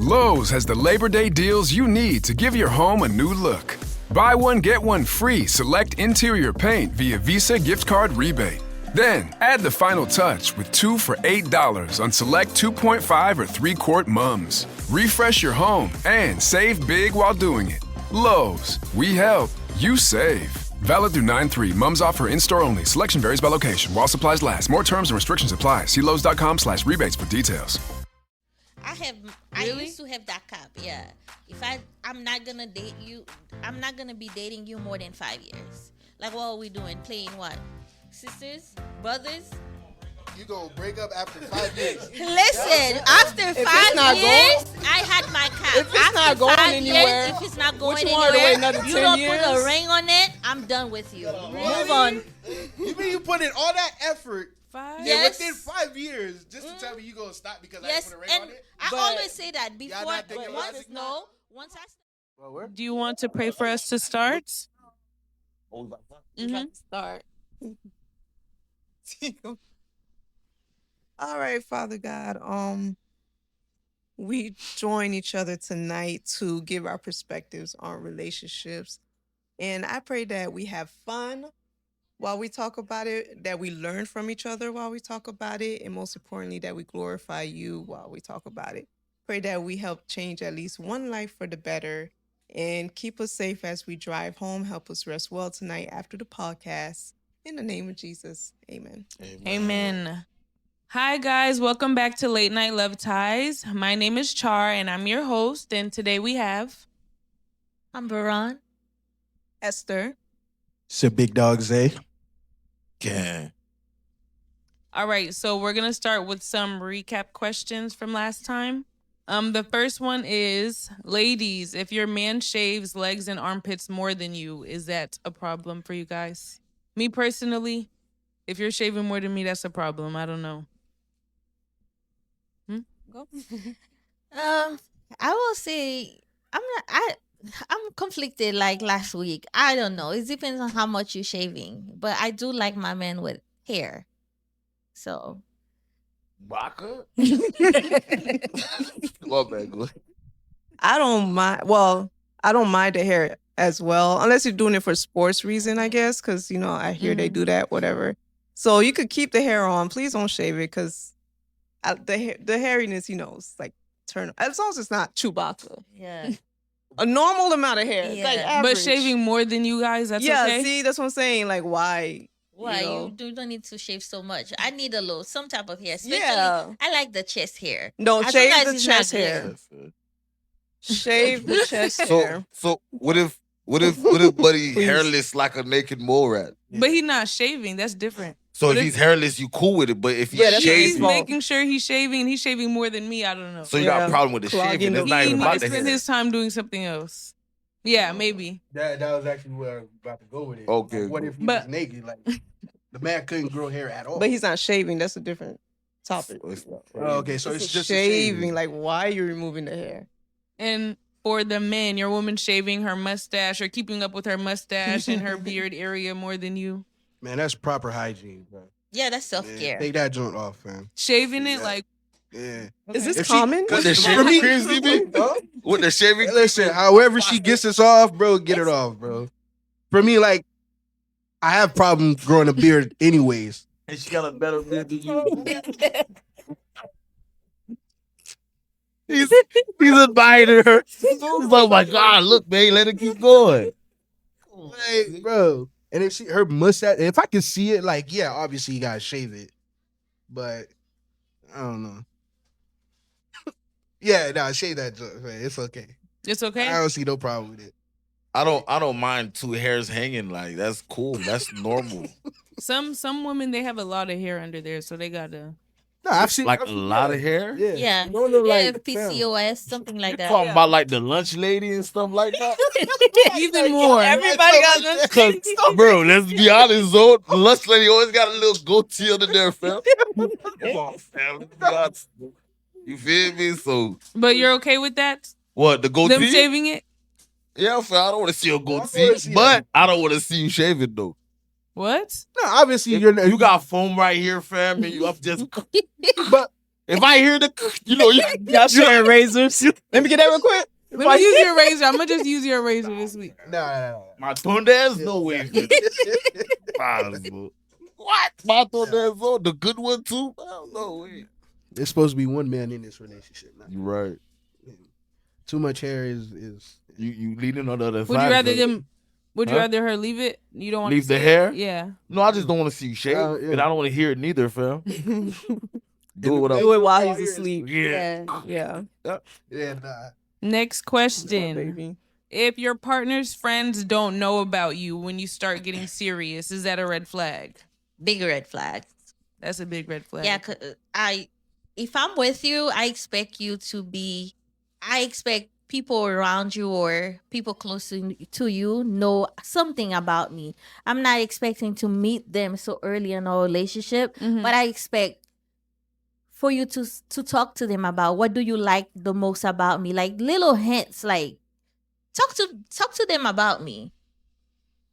Lowe's has the Labor Day deals you need to give your home a new look. Buy one, get one free select interior paint via Visa gift card rebate. Then, add the final touch with 2 for $8 on select 2.5 or 3-quart mums. Refresh your home and save big while doing it. Lowe's, we help, you save. Valid through 9/3. Mums offer in-store only. Selection varies by location. While supplies last. More terms and restrictions apply. See Lowe's.com/rebates for details. I used to have that cap. Yeah. If I'm not gonna date you, I'm not gonna be dating you more than 5 years. Like, what are we doing? Playing what? Sisters? Brothers? You gonna break up after 5 years? Listen, after 5 years, I had my cap. If it's not going anywhere, if it's not going you want to wait anywhere, another you 10 don't years? put a ring on it, I'm done with you. Move on. You mean you put in all that effort? 5? And Yes. within 5 years, just to tell me you gonna stop because I Yes, put a ring and on it? I But always say that before. not thinking Once logic? once I. Do you want to pray for us to start? Start. All right, Father God. We join each other tonight to give our perspectives on relationships. And I pray that we have fun while we talk about it, that we learn from each other while we talk about it, and most importantly, that we glorify you while we talk about it. Pray that we help change at least one life for the better and keep us safe as we drive home. Help us rest well tonight after the podcast. In the name of Jesus, amen. Amen. Hi, guys. Welcome back to Late Night Love Ties. My name is Char, and I'm your host. And today we have... I'm Baron. Esther. It's a big dog, Zay. Yeah. All right, so we're going to start with some recap questions from last time. The first one is, ladies, if your man shaves legs and armpits more than you, is that a problem for you guys? Me personally, if you're shaving more than me, that's a problem. I don't know. Go. I will say I'm conflicted like last week. I don't know. It depends on how much you're shaving. But I do like my man with hair. So Baka? My bad, go ahead. I don't mind. Well, I don't mind the hair as well, unless you're doing it for sports reason, I guess, because, you know, I hear they do that, whatever. So you could keep the hair on. Please don't shave it, because the hairiness, you know, it's like turn. As long as it's not Chewbacca. yeah. A normal amount of hair. It's like Yeah. average. But shaving more than you guys, that's yeah, okay? see, that's what I'm saying. Like, why? Why know? you don't need to shave so much? I need some type of hair. Especially, Yeah. I like the chest hair. No, As shave long as the it's not chest clear. hair. Shave the chest hair. So what if Buddy hairless like a naked mole rat? But he's not shaving. That's different. So But if if- he's hairless, you cool with it. But if he's Yeah, that's He's his shaving, fault. making sure he's shaving, and he's shaving more than me. I don't know. so you got Yeah. a problem with the Clogging shaving. the- It's not He even needs about to the spend hair. his time doing something else. Yeah, maybe. That was actually where I was about to go with it. Okay, Like, what cool. if he But- was naked? Like, the man couldn't grow hair at all. But he's not shaving. That's a different topic. Oh, okay, so it's just a shaving. Like, why are you removing the hair? And for the men, your woman shaving her mustache or keeping up with her mustache and her beard area more than you. Man, that's proper hygiene, bro. Yeah, that's self Man, care. take that joint off, fam. Shaving it Yeah. like, Yeah. Is this If she- common? With the For shaving me- creams, you mean? With the shaving Listen, however she gets us off, bro, get it off, bro. For me, like, I have problems growing a beard anyways. And she got a better beard than you. He's admiring her. Oh my God, look, man, let her keep going. Like, bro. And if her mustache, if I can see it, like, yeah, obviously you gotta shave it. But I don't know. Yeah, no, shave that joint, man. It's okay. it's okay? I don't see no problem with it. I don't mind 2 hairs hanging. Like, that's cool. That's normal. Some women, they have a lot of hair under there, so they gotta... No, I've seen Like a lot of hair. Yeah. Yeah. No, no, Yeah, like, PCOS, something like that. Talking about like the lunch lady and stuff like that. Even more. Everybody got lunch. Cause, bro, let's be honest, though. The lunch lady always got a little goatee under there, fam. Come on, fam. Let's be honest. You feel me? So, But you're okay with that? what, the Them goatee? shaving it? Yeah, fam, I don't want to see a wanna goatee, see but it. I don't want to see you shaving, though. What? No, obviously you're You got foam right here, fam, and you up just... but If I hear the, Y'all sharing razors. Let me get that real quick. Let me use your razor. I'm gonna just use your razor this week. Nah. my tonde's no way. Possible. What? My tonde's on the good one too? Hell no way. There's supposed to be one man in this relationship. Now. You right. Too much hair is You leaning on the other Would side. you rather brother. them? Would you Huh? rather her leave it? You don't want Leave to the see hair? It? Yeah. No, I just don't want to see you shave, Yeah. and I don't want to hear it neither, fam. Do it without. Do it while he's asleep. Yeah. Yeah. yeah, nah. Next question. Baby. If your partner's friends don't know about you when you start getting serious, is that a red flag? Big red flag. That's a big red flag. Yeah, if I'm with you, I expect people around you or people close to you know something about me. I'm not expecting to meet them so early in our relationship, Mhm. but I expect for you to talk to them about what do you like the most about me, like little hints, like talk to them about me.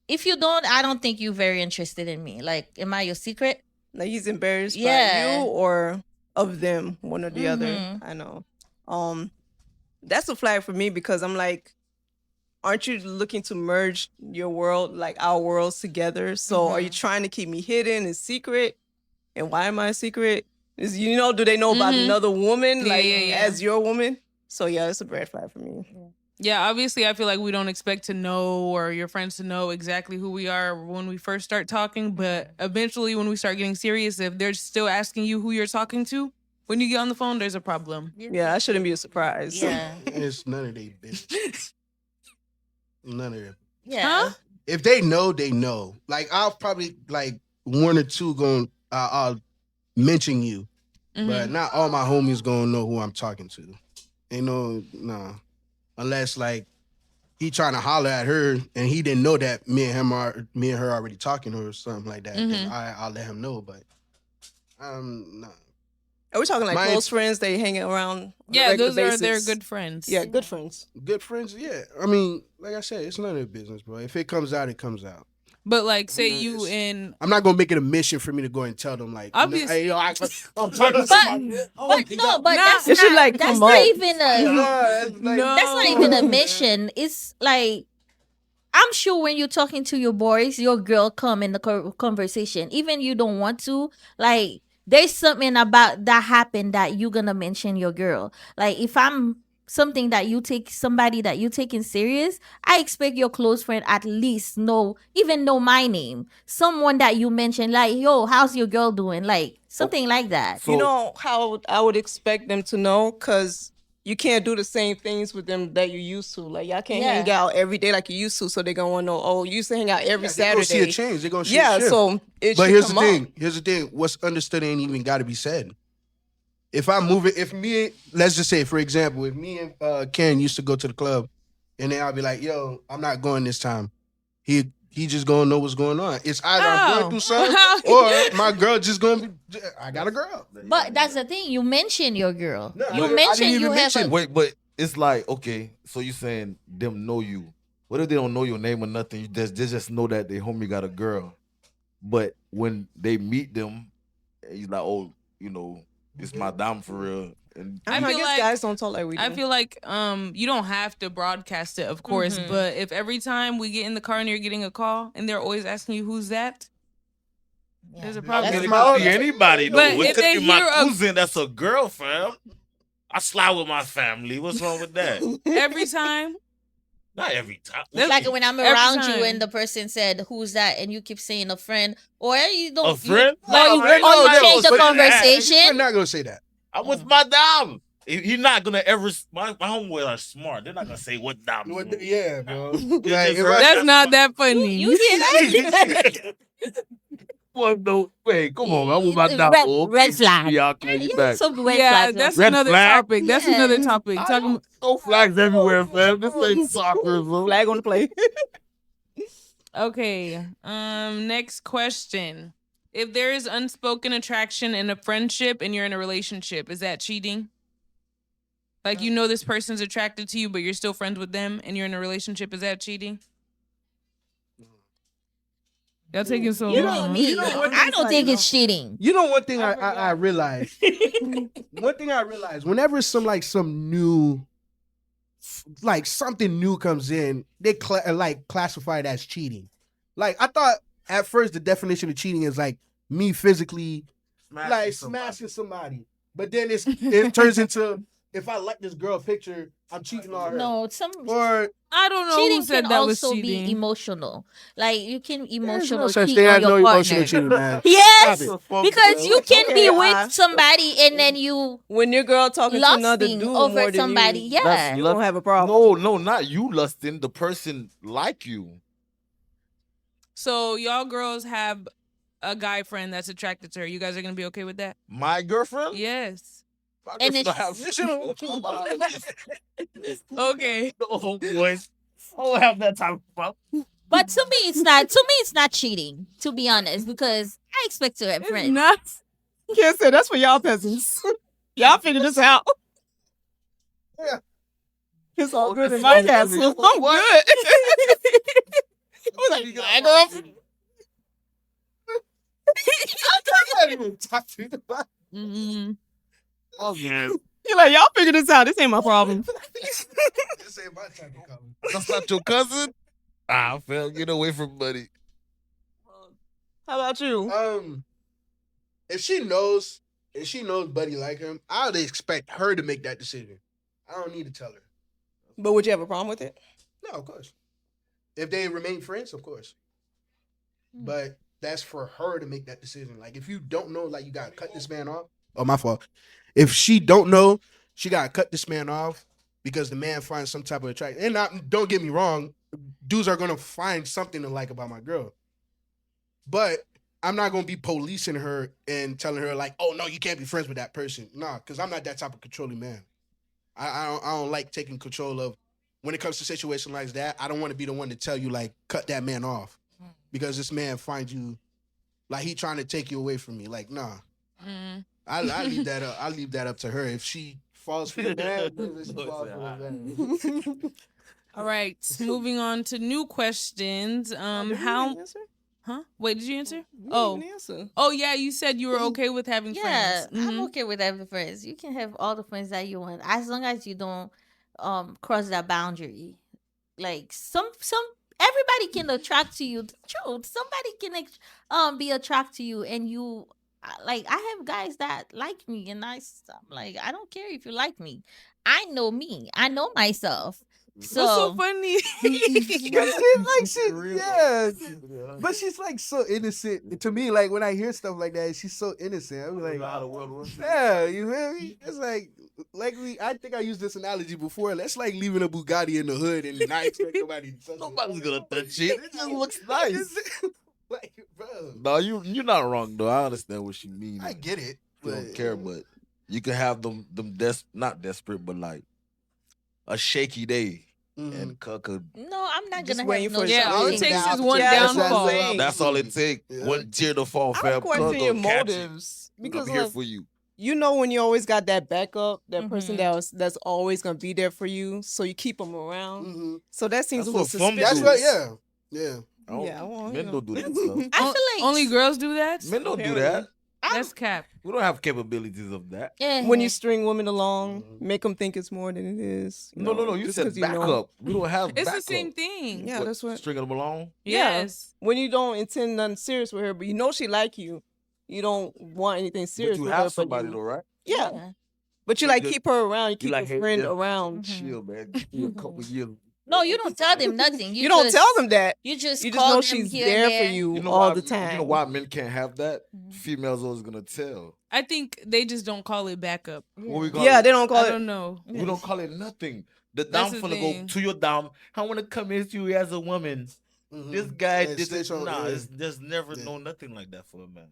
If you don't, I don't think you're very interested in me. Like, am I your secret? Like he's embarrassed by Yeah. you or of them, one or the other. Mhm. I know. That's a flag for me because I'm like, aren't you looking to merge your world, like our worlds together? So are you trying to keep me hidden and secret? And why am I a secret? Do they know about Mhm. another woman, Yeah, like yeah, yeah. as your woman? So yeah, it's a red flag for me. Yeah, obviously, I feel like we don't expect to know or your friends to know exactly who we are when we first start talking. But eventually, when we start getting serious, if they're still asking you who you're talking to, when you get on the phone, there's a problem. Yeah, that shouldn't be a surprise. Yeah. It's none of they bitch. None of them. Yeah. Huh? If they know, they know. Like I'll probably like one or two going. I'll mention you, but not all my homies gonna know who I'm talking to. Ain't no. Unless like he trying to holler at her and he didn't know that me and her already talking or something like that. Then I'll let him know. But nah. Are we talking like My- close friends? They hang around. on a Yeah, regular those are their basis? good friends. Yeah, good friends. Good friends, yeah. I mean, like I said, it's none of their business, bro. If it comes out, it comes out. But like, say Yeah, you it's- and I'm not gonna make it a mission for me to go and tell them like, Obvious- hey, yo, I'm talking to somebody. But no, but Nah. that's It should, not, like, that's come not up. even a No. that's not even a mission. It's like I'm sure when you're talking to your boys, your girl come in the conversation, even you don't want to. Like there's something about that happened that you're gonna mention your girl. Like if I'm something that you take somebody that you taking serious, I expect your close friend at least know my name. Someone that you mentioned, like, yo, how's your girl doing? Like something like that. So, You know how I would expect them to know? Because you can't do the same things with them that you used to. Like, y'all can't hang out every day like you used to. So they're going to want to know, oh, you used to hang out every They're gonna see Saturday. a change. They're gonna see Yeah, a shift. so it But should here's the come thing. up. Here's the thing. What's understood ain't even got to be said. If I move it, let's just say, for example, if me and Ken used to go to the club, and then I'll be like, yo, I'm not going this time. He just gonna know what's going on. It's either I'm going through something or my girl just gonna be. I got a girl. But that's the thing. You mention your girl. No, You I mentioned didn't even you have mention- a wait, but it's like, okay, so you saying them know you. What if they don't know your name or nothing? They just know that their homie got a girl. But when they meet them, he's like, oh, it's my dom for real. And I I feel guess like- guys don't talk like we do. I feel like you don't have to broadcast it, of course, but if every time we get in the car and you're getting a call and they're always asking you who's that, there's a I problem. mean, That's it my could be anybody though. But It if could they be my hear a- cousin that's a girl, fam. I slide with my family. What's wrong with that? Every time. Not every time. It's like when I'm Every around you time. and the person said, "Who's that?" and you keep saying a friend, or you don't. A friend? You, or you, No, friend? or you No, change the but- I'm conversation. not gonna say that. I'm with my dom. He's not gonna ever. My homeboys are smart. They're not gonna say what dom. Yeah, bro. Like, That's not that funny. You hear that? Well, no, wait, come on, man. I'm with my Red- dom. red flag. Yeah, I'll call you back. Some red Yeah, flags. that's Red another flag? topic. That's Yeah. another topic. Talking No flags everywhere, fam. This ain't soccer, bro. Flag on the play. Okay. Next question. If there is unspoken attraction in a friendship and you're in a relationship, is that cheating? Like you know this person's attracted to you, but you're still friends with them and you're in a relationship, is that cheating? Y'all taking so You know long. me. You know what I it's don't like, think no. it's cheating. You know one thing I I realized. One thing I realized, whenever some new, like something new comes in, they classify it as cheating. Like I thought at first the definition of cheating is like me physically smashing somebody, but then it turns into if I like this girl picture, I'm cheating on her. No, Or I don't know cheating who said can that was also cheating. be emotional. Like you can there's no emotional such cheat thing on as no your emotional partner. cheating, man. Yes, Stop because you can be Okay, with somebody and then you When your girl talking to another lusting dude over more than somebody. you, Yeah. you don't have a problem. No, not you lusting. The person like you. So y'all girls have a guy friend that's attracted to her. You guys are gonna be okay with that? My girlfriend. Yes. My And girlfriend it's- Okay. No, boys. I don't have that type of. But to me, it's not. To me, it's not cheating. To be honest, because I expect to have It's friends. not. Can't say that's for y'all peasants. Y'all figure this out. Yeah. It's all good in my castle. I'm good. I was like, my girl. I can't even talk to you about Mm-mm. Oh man, You're like, y'all figure this out. This ain't my problem. this ain't my type of color. that's not your cousin. Ah, fell. Get away from buddy. How about you? If she knows Buddy like him, I would expect her to make that decision. I don't need to tell her. But would you have a problem with it? No, of course. If they remain friends, of course. But that's for her to make that decision. Like if you don't know, like you gotta cut this man off. Oh, my fault. If she don't know, she gotta cut this man off because the man finds some type of attraction. And don't get me wrong, dudes are gonna find something to like about my girl. But I'm not gonna be policing her and telling her like, oh no, you can't be friends with that person. Nah, because I'm not that type of controlling man. I don't like taking control of when it comes to situations like that. I don't want to be the one to tell you like cut that man off because this man finds you like he trying to take you away from me. Like nah, I leave that up. I leave that up to her. If she falls for the man, then she falls for the man. All right. Moving on to new questions. How? Huh? Wait, did you answer? Oh. Oh yeah, you said you were okay with having Yeah, friends. Mhm. I'm okay with having friends. You can have all the friends that you want, as long as you don't cross that boundary. Like some everybody can attract to you. True, somebody can be attracted to you, and you like. I have guys that like me, and I'm like, I don't care if you like me. I know me. I know myself. What's so funny? But she's like so innocent to me. Like when I hear stuff like that, she's so innocent. I'm like, yeah, you feel me? It's like I think I used this analogy before. That's like leaving a Bugatti in the hood and not expect nobody to touch it. Nobody's gonna touch it. It just looks nice. Like, bro, No, you're not wrong though. I understand what she means. I get it. You don't care, but you can have them not desperate, but like a shaky day, and could. No, I'm not Just gonna waiting have no for Yeah, all it shaking. takes is one Yeah, that's downfall. what I'm saying. That's all it takes. Yeah. One tear to fall, I fam. question your Cuz gonna catch you. motives I'm because here like, for you. you know when you always got that backup, that person Mhm. that's always gonna be there for you, so you keep them around. Mm-hmm. So that seems That's a little what fun suspicious. That's right. Yeah. Yeah, well, you Men know. don't do that stuff. I feel like Only girls do that. Men don't do Apparently. that. That's cap. We don't have capabilities of that. Yeah. When you string women along, make them think it's more than it is. No. You just said 'cause you know. backup. We don't have It's backup. the same thing. Yeah, that's what. Stringing them along. Yeah. Yes. When you don't intend nothing serious with her, but you know she like you, you don't want anything serious But you with have her. somebody but though, right? Yeah. But you like You- keep her around. You keep like, a hey, friend yeah. around. Chill, man. Give me a couple years. No, you don't tell them nothing. You don't just- tell them that. You just You just call know them she's here there and for there. you You know all why, the time. You know why men can't have that? Mhm. Females always gonna tell. I think they just don't call it backup. What we call Yeah, it? they don't call I it. don't know. We don't call it nothing. The That's down the finna go thing. to your down. I want to come into you as a woman. Mm-hmm. This guy Yeah, did stay this. so- Nah, yeah. there's never Yeah. no nothing like that for a man.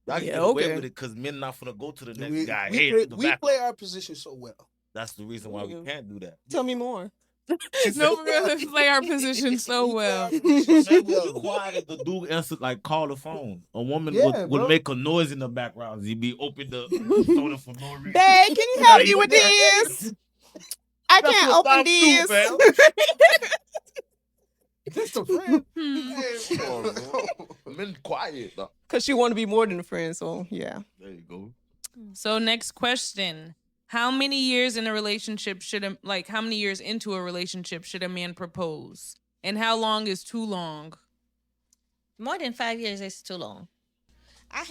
I can Yeah, get away okay. with it because men not finna go to the next We, guy. we Hey, play, the we back. play our position so well. That's the reason why we Yeah. can't do that. Tell me more. No, we're gonna play our position so well. You quiet if the dude answer like call the phone. A woman Yeah, would bro. make a noise in the background. He'd be open the soda for no reason. Babe, can you help me with this? I That's can't what open thumbs do, this. fam. Just a friend. Hey, come on, bro. Men quiet. Dog. Because she want to be more than a friend. So, yeah. There you go. So next question. How many years in a relationship how many years into a relationship should a man propose? And how long is too long? More than 5 years is too long. I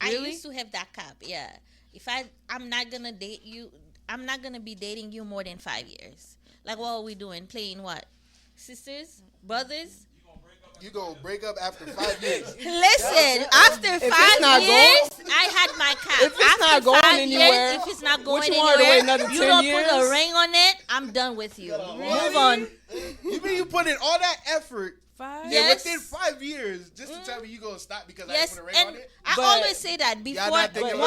Really? used to have that cap. Yeah. If I'm not gonna date you, I'm not gonna be dating you more than 5 years. Like, what are we doing? Playing what? Sisters? Brothers? You gonna break up after 5 years? Listen, after it's 5 not years, I had my cap. If it's after not going 5 anywhere, years, if it's not going what you want her to wait anywhere, another you 10 don't years? put a ring on it, I'm done with you. Move on. You mean you put in all that effort? 5? Yeah, Yes. within 5 years, just to tell me you gonna stop because I Yes, put a ring and on it? I But- always say that before. not thinking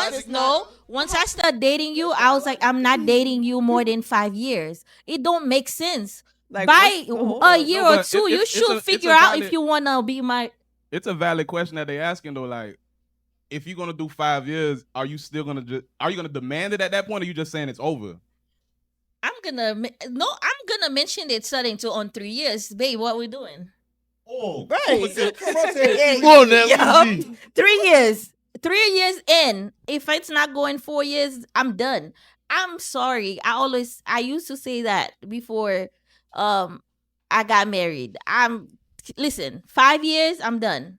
Once I start dating you, I was like, I'm not dating you more than 5 years. It don't make sense. Like, By what's the whole- a year No, or but two, you it's should a figure out valid- if you wanna be my. It's a valid question that they asking though. Like, if you're gonna do 5 years, are you still gonna are you gonna demand it at that point, or you just saying it's over? I'm gonna mention it starting to on 3 years, babe. What we doing? Oh, Right. Come on, now. Yeah. let me see. 3 years. 3 years in. If it's not going 4 years, I'm done. I'm sorry. I used to say that before I got married. Listen, 5 years, I'm done.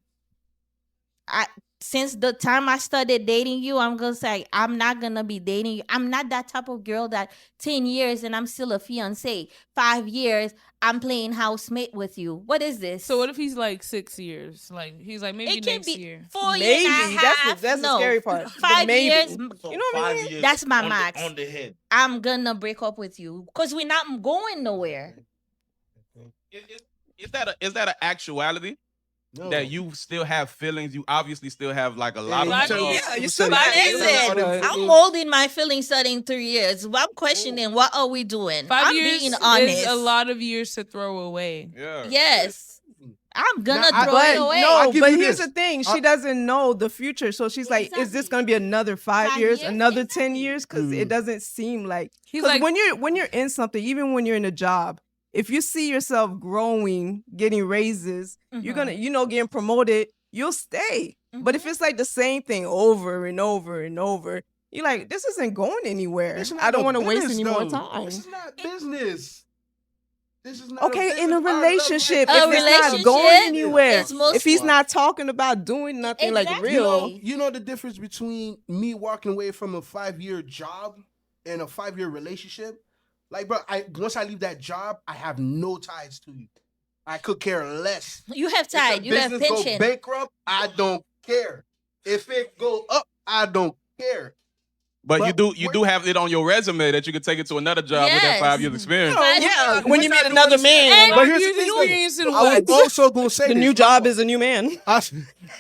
Since the time I started dating you, I'm gonna say I'm not gonna be dating you. I'm not that type of girl that 10 years and I'm still a fiance. 5 years, I'm playing housemate with you. What is this? So what if he's like 6 years? Like he's like maybe it can next be year. 4 years Maybe. and a That's half. the No. scary part. The 5 maybe. years, So You know what I 5 mean? years That's my on max. on the head. I'm gonna break up with you because we're not going nowhere. Is that an actuality No. that you still have feelings? You obviously still have like a lot of Five love. years. Yeah, you still But got listen, I'm molding my feelings starting 3 years. I'm questioning what are we doing? 5 I'm years being honest. is a lot of years to throw away. Yeah. Yes, I'm gonna Nah, throw But it away. I'll no, give but you here's this. the thing: she doesn't know the future, so she's like, "Is this Exactly. going to be another 5 5 years, years? another Exactly. 10 years?" Because Mm. it doesn't seem like. He's 'Cause like, when you're in something, even when you're in a job, if you see yourself growing, getting raises, you're gonna, getting promoted, you'll stay. But if it's like the same thing over and over and over, you're like, this isn't going anywhere. This is not I don't no want to waste business, any more though. time. This is not business. This is not Okay, in a business. I love relationship, A if it's not relationship going anywhere, is most- if he's not talking about doing nothing like Exactly. real, You know the difference between me walking away from a 5-year job and a 5-year relationship? Like, bro, once I leave that job, I have no ties to you. I could care less. You have If the time. You have business go pension. bankrupt, I don't care. If it go up, I don't care. But But you do have it on your resume that you can take it to another job with that Yes. 5 years experience. yeah, when you We're meet not another doing man, And- But here's you the thing, you though. used to I was also gonna say the this. new job is a new man. I,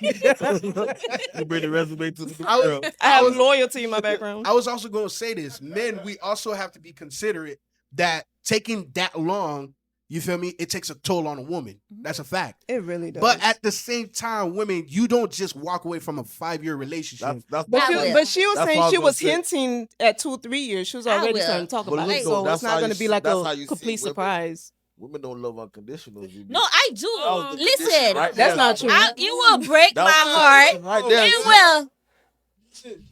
You bring the resume to the I was- girl. I have was- loyalty in my background. I was also gonna say this. Men, we also have to be considerate that taking that long, you feel me? It takes a toll on a woman. That's a fact. It really does. But at the same time, women, you don't just walk away from a 5-year relationship. That's But I she, will. but she was That's saying what I she was was gonna say. hinting at 2-3 years. She was I already will. starting to talk But about look, it. though, So that's it's not how going you to be see- like that's how a you see complete women. surprise. Women don't love unconditional. No, I do. Oh, the Listen, condition right That's there. not true. it will break my That's heart. right there. It will.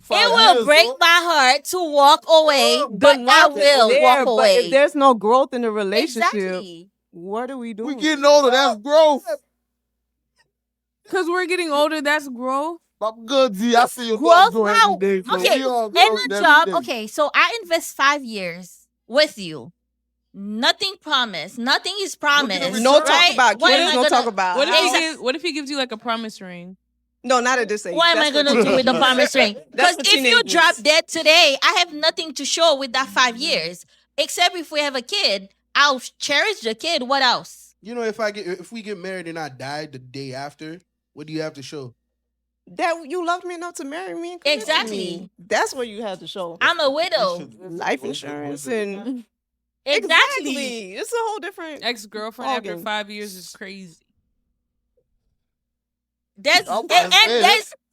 5 It will years, break bro. my heart to walk away, but I not will there, walk but away. if there's no growth in the relationship, Exactly. what are we We doing? getting older. That's growth. because we're getting older. That's growth. I'm good, Z. I see you Growth grow now. every day. So Okay, we all in growing the every job, day. okay, so I invest 5 years with you. Nothing promised. Nothing is promised. No talk right? about What am kids. I No gonna- talk about. What if house. what if he gives you like a promise ring? No, not at this age. What am I That's gonna for do with the teenagers. promise ring? That's Because for if you teenagers. drop dead today, I have nothing to show with that 5 years. Except if we have a kid, I'll cherish the kid. What else? You know, if we get married and I die the day after, what do you have to show? That you loved me enough to marry me and commit to Exactly. me. That's what you have to show. I'm a widow. Life insurance and Exactly. It's a whole different. Ex girlfriend after Organ. 5 years is crazy. There's I'm and, saying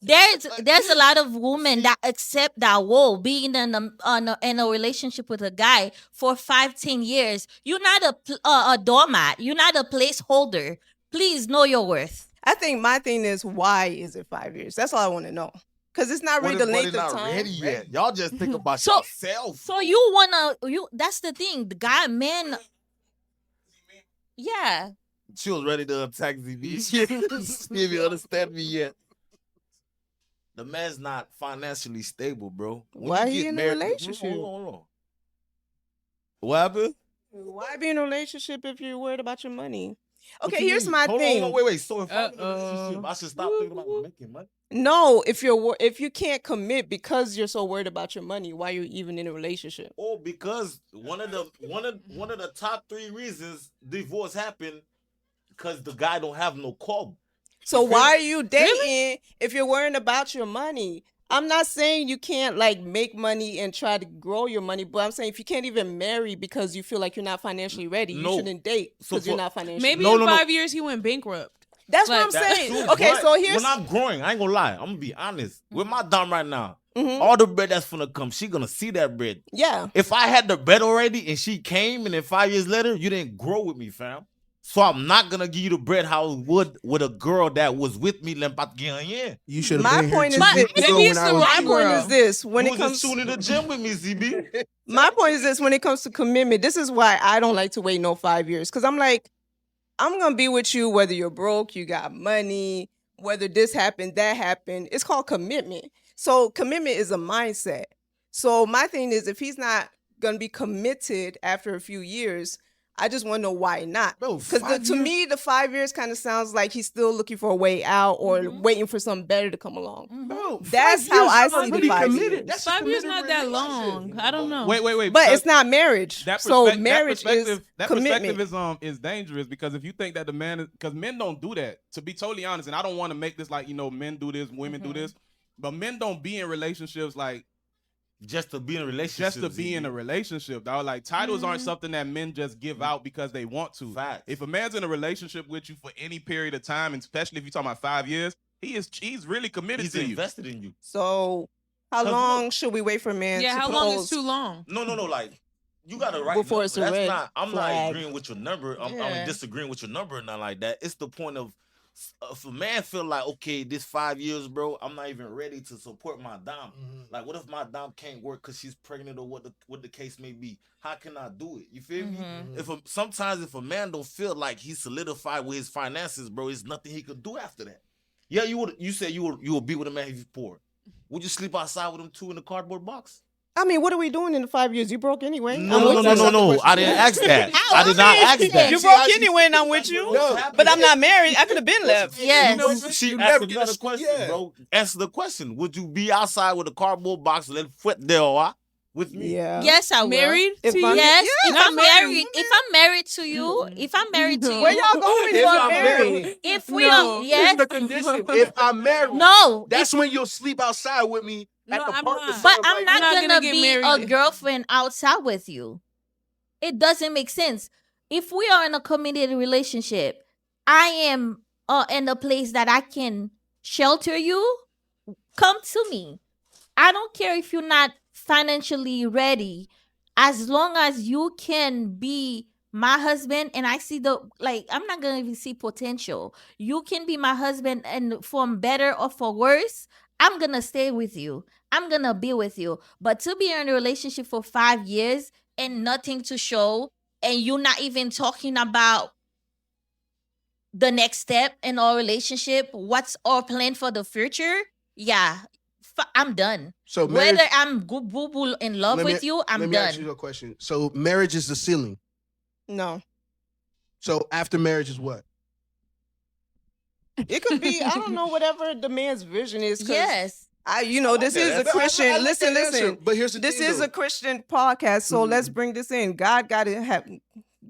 and it. there's a lot of women that accept that being in a relationship with a guy for 5-10 years. You're not a doormat. You're not a placeholder. Please know your worth. I think my thing is, why is it 5 years? That's all I want to know. Because it's not really What the if length they're of not time. ready yet? Y'all just think about So- yourself. So you wanna that's the thing. The guy, man. Yeah. She was ready to attack ZB. She didn't even understand me yet. The man's not financially stable, bro. When Why you he get in a married- relationship? Hold on. What happened? Why be in a relationship if you're worried about your money? What Okay, you here's mean? my Hold thing. on, wait. So if I'm in a Uh-oh. relationship, I should stop thinking about making money. No, if you can't commit because you're so worried about your money, why are you even in a relationship? Oh, because one of the top 3 reasons divorce happened because the guy don't have no cob. So You feel why me? are you dating if you're worrying about your money? I'm not saying you can't like make money and try to grow your money, but I'm saying if you can't even marry because you feel like you're not financially ready, No. you shouldn't date So because you're for- not financially Maybe ready. No, in no. 5 years he went bankrupt. That's like, what I'm That's saying. true, Okay, but so here's when I'm growing, I ain't gonna lie. I'm gonna be honest. With my dom right now, Mhm. all the bread that's gonna come, she gonna see that bread. yeah. If I had the bread already and she came and then 5 years later, you didn't grow with me, fam. So I'm not gonna give you the bread how I would with a girl that was with me. You should have My been point here is 2 this- years ago Maybe when it's I the was. right My point girl. is this: when you it was comes just shooting in the gym with me, ZB. my point is this: when it comes to commitment, this is why I don't like to wait no 5 years. Because I'm like, I'm gonna be with you whether you're broke, you got money, whether this happened, that happened. It's called commitment. So commitment is a mindset. So my thing is, if he's not gonna be committed after a few years, I just want to know why not. Bro, Because 5 to years? me, the 5 years kind of sounds like he's still looking for a way out or Mhm. waiting for something better to come along. Bro, That's 5 how years, I you're see the already 5 committed. years. That's a 5 years committed not that relationship. long. I don't know. Wait. But because it's not marriage. that So perspective- marriage that is commitment. perspective is dangerous because if you think that the man is, because men don't do that. To be totally honest, and I don't want to make this like men do this, women do this, but men don't be in relationships like Just to be in a relationship. just to be in a relationship, dog. Like titles aren't Mhm. something that men just give out because they want to. Facts. If a man's in a relationship with you for any period of time, and especially if you're talking about 5 years, he's really committed He's to you. invested in you. So how 'Cause long look- should we wait for a man Yeah, to how propose? long is too long? No. Like you got to write Before number. it's a That's red not. I'm flag. not agreeing with your number. I'm Yeah. disagreeing with your number and not like that. It's the point of if a man feel like okay, this 5 years, bro, I'm not even ready to support my dom. Like, what if my dom can't work because she's pregnant or what the case may be? How can I do it? You feel me? Sometimes if a man don't feel like he's solidified with his finances, bro, there's nothing he could do after that. Yeah, you said you would be with a man if he's poor. Would you sleep outside with him too in a cardboard box? I mean, what are we doing in the 5 years? You broke anyway. No. I'm with you. I didn't ask that. How I did not old ask is that. it? You broke anyway, and I'm with you. No. But I'm not married. I could have been left. Yes. She You asked never get another a- question, yeah. bro. Answer the question. Would you be outside with a cardboard box and let foot there with me? Yeah. Yes, I will. Married If to you? I'm- Yes, if Not I'm married, if I'm married to you, if I'm married to Where you, y'all going if If you're I'm married? if we No. are, This is yes, the condition. If I'm married, no, that's when you'll sleep outside with me at No, the I'm park. to not. but celebrate. I'm not not gonna gonna get be married. a girlfriend outside with you. It doesn't make sense. If we are in a committed relationship, I am in a place that I can shelter you. Come to me. I don't care if you're not financially ready, as long as you can be my husband and I see I'm not gonna even see potential. You can be my husband and for better or for worse, I'm gonna stay with you. I'm gonna be with you. But to be in a relationship for 5 years and nothing to show, and you're not even talking about the next step in our relationship, what's our plan for the future? Yeah, I'm done. So marriage, Whether I'm boo in love let me- with you, I'm let me ask you done. a question. So marriage is the ceiling. No. So after marriage is what? It could be, I don't know, whatever the man's vision is. 'Cause Yes. this is a But I Christian. like Listen, that answer. listen. But here's the This thing, is though. a Christian podcast, so let's Mhm. bring this in. God got to have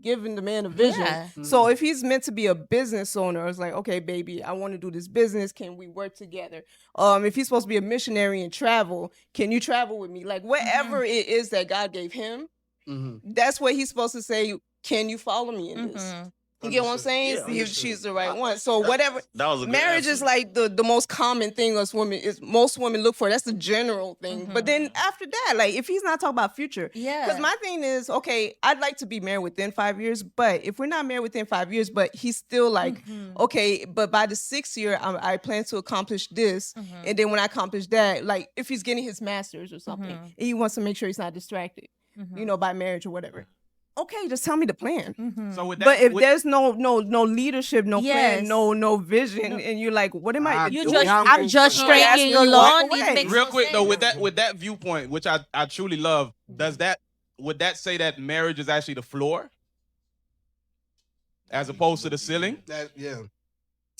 given the man a vision. Yeah. So if he's meant to be a business owner, it's like, okay, baby, I want to do this business. Can we work together? If he's supposed to be a missionary and travel, can you travel with me? Like whatever it is that God gave him, Mhm. that's what he's supposed to say. Can you follow me in this? Mhm. You get what I'm saying? Yeah, See if understood. she's the right one. So whatever. That was a good Marriage answer. is like the most common thing us women is most women look for. That's the general thing. But then after that, like if he's not talking about future, Yeah. because my thing is, okay, I'd like to be married within 5 years, but if we're not married within 5 years, but he's still like, okay, but by the 6th year, I plan to accomplish this, and then when I accomplish that, like if he's getting his master's or something, and he wants to make sure he's not distracted, you know, by marriage or whatever. Okay, just tell me the plan. So with that, But if with- there's no leadership, no plan, Yes. no vision, and you're like, what am I? I- You The just way I'm I'm just thinking- stringing Asking you you along. walk It away. makes real no quick though, sense. with that viewpoint, which I truly love, would that say that marriage is actually the floor as opposed to the ceiling? Yeah.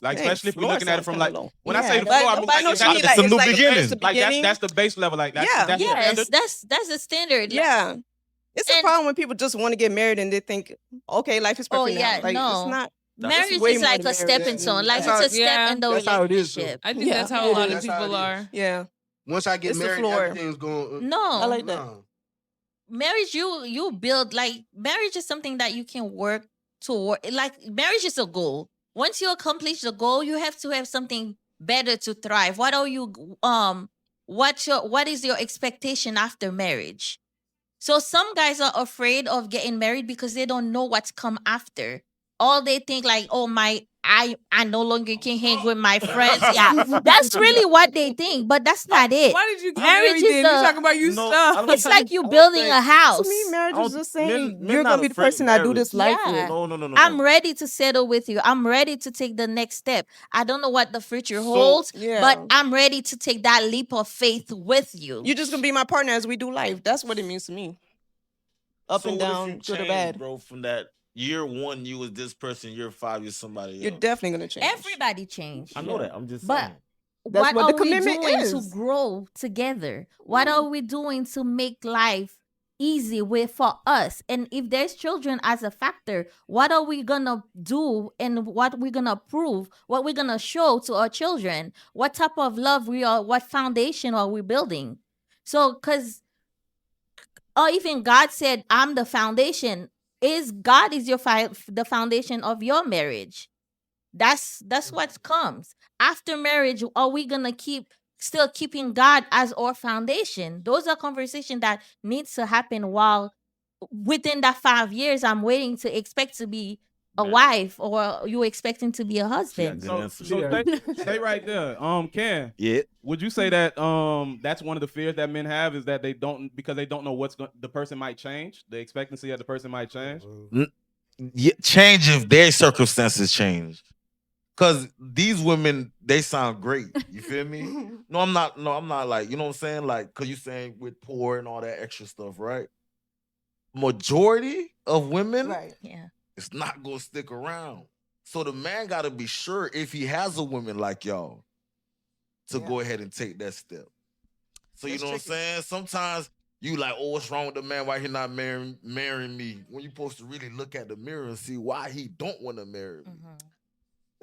Like Dang, especially if we're floor looking at it sounds from kinda like low. when I Yeah, say the but floor, I mean nobody like knows it's what you like, mean, like, a new it's like beginning. the like beginning. that's the base level. Like that's Yeah. that's the Yes, standard. that's the standard. Yeah. It's a And- problem when people just want to get married and they think, okay, life is perfect Oh, yeah, now. Like no. it's not. Marriage way is more like than a stepping marriage. stone. Like That's it's a how- step in the That's how it is, too. relationship. I think Yeah. that's how a lot of That's how people it is. are. Yeah. Once I get It's the married, floor. everything's going. No, I like that. No. marriage you build, like marriage is something that you can work toward. Like marriage is a goal. Once you accomplish the goal, you have to have something better to thrive. What are you what is your expectation after marriage? So some guys are afraid of getting married because they don't know what's come after. All they think like, oh I no longer can hang with my friends. Yeah, that's really what they think, but that's not it. Why did you get Marriage married is then? You a- talking about you No, stuff. I don't It's like you I don't building think- a house. To me, marriage I is don't- just saying men you're not gonna be the afraid of person I do this life Yeah. with. No. I'm ready to settle with you. I'm ready to take the next step. I don't know what the future So- holds, Yeah. but I'm ready to take that leap of faith with you. You're just gonna be my partner as we do life. That's what it means to me. Up So and what if down, you good or change, bad. bro? From that year one, you was this person. Year 5, you're somebody You're else. definitely gonna change. Everybody change. I know that. I'm just But saying. That's what what the are we commitment doing is. to grow together? What are we doing to make life easy for us? And if there's children as a factor, what are we gonna do and what we're gonna prove, what we're gonna show to our children? What type of love what foundation are we building? So, or even God said, I'm the foundation. God is the foundation of your marriage. That's what comes. After marriage, are we gonna still keeping God as our foundation? Those are conversations that needs to happen while within that 5 years I'm waiting to expect to be a Man. wife, or you expecting to be a husband. Good So, answer. stay right there. Ken, Yeah. would you say that that's one of the fears that men have is that they don't know what's the person might change, the expectancy of the person might change? Yeah, change if their circumstances change. Cause these women, they sound great. You feel me? No, I'm not like, you know what I'm saying? Like, cause you saying with poor and all that extra stuff, right? Majority of women, Right. Yeah. it's not gonna stick around. So the man gotta be sure if he has a woman like y'all to Yeah. go ahead and take that step. So you That's know what I'm tricky. saying? Sometimes you like, oh, what's wrong with the man? Why he not marrying me? When you supposed to really look at the mirror and see why he don't want to marry me.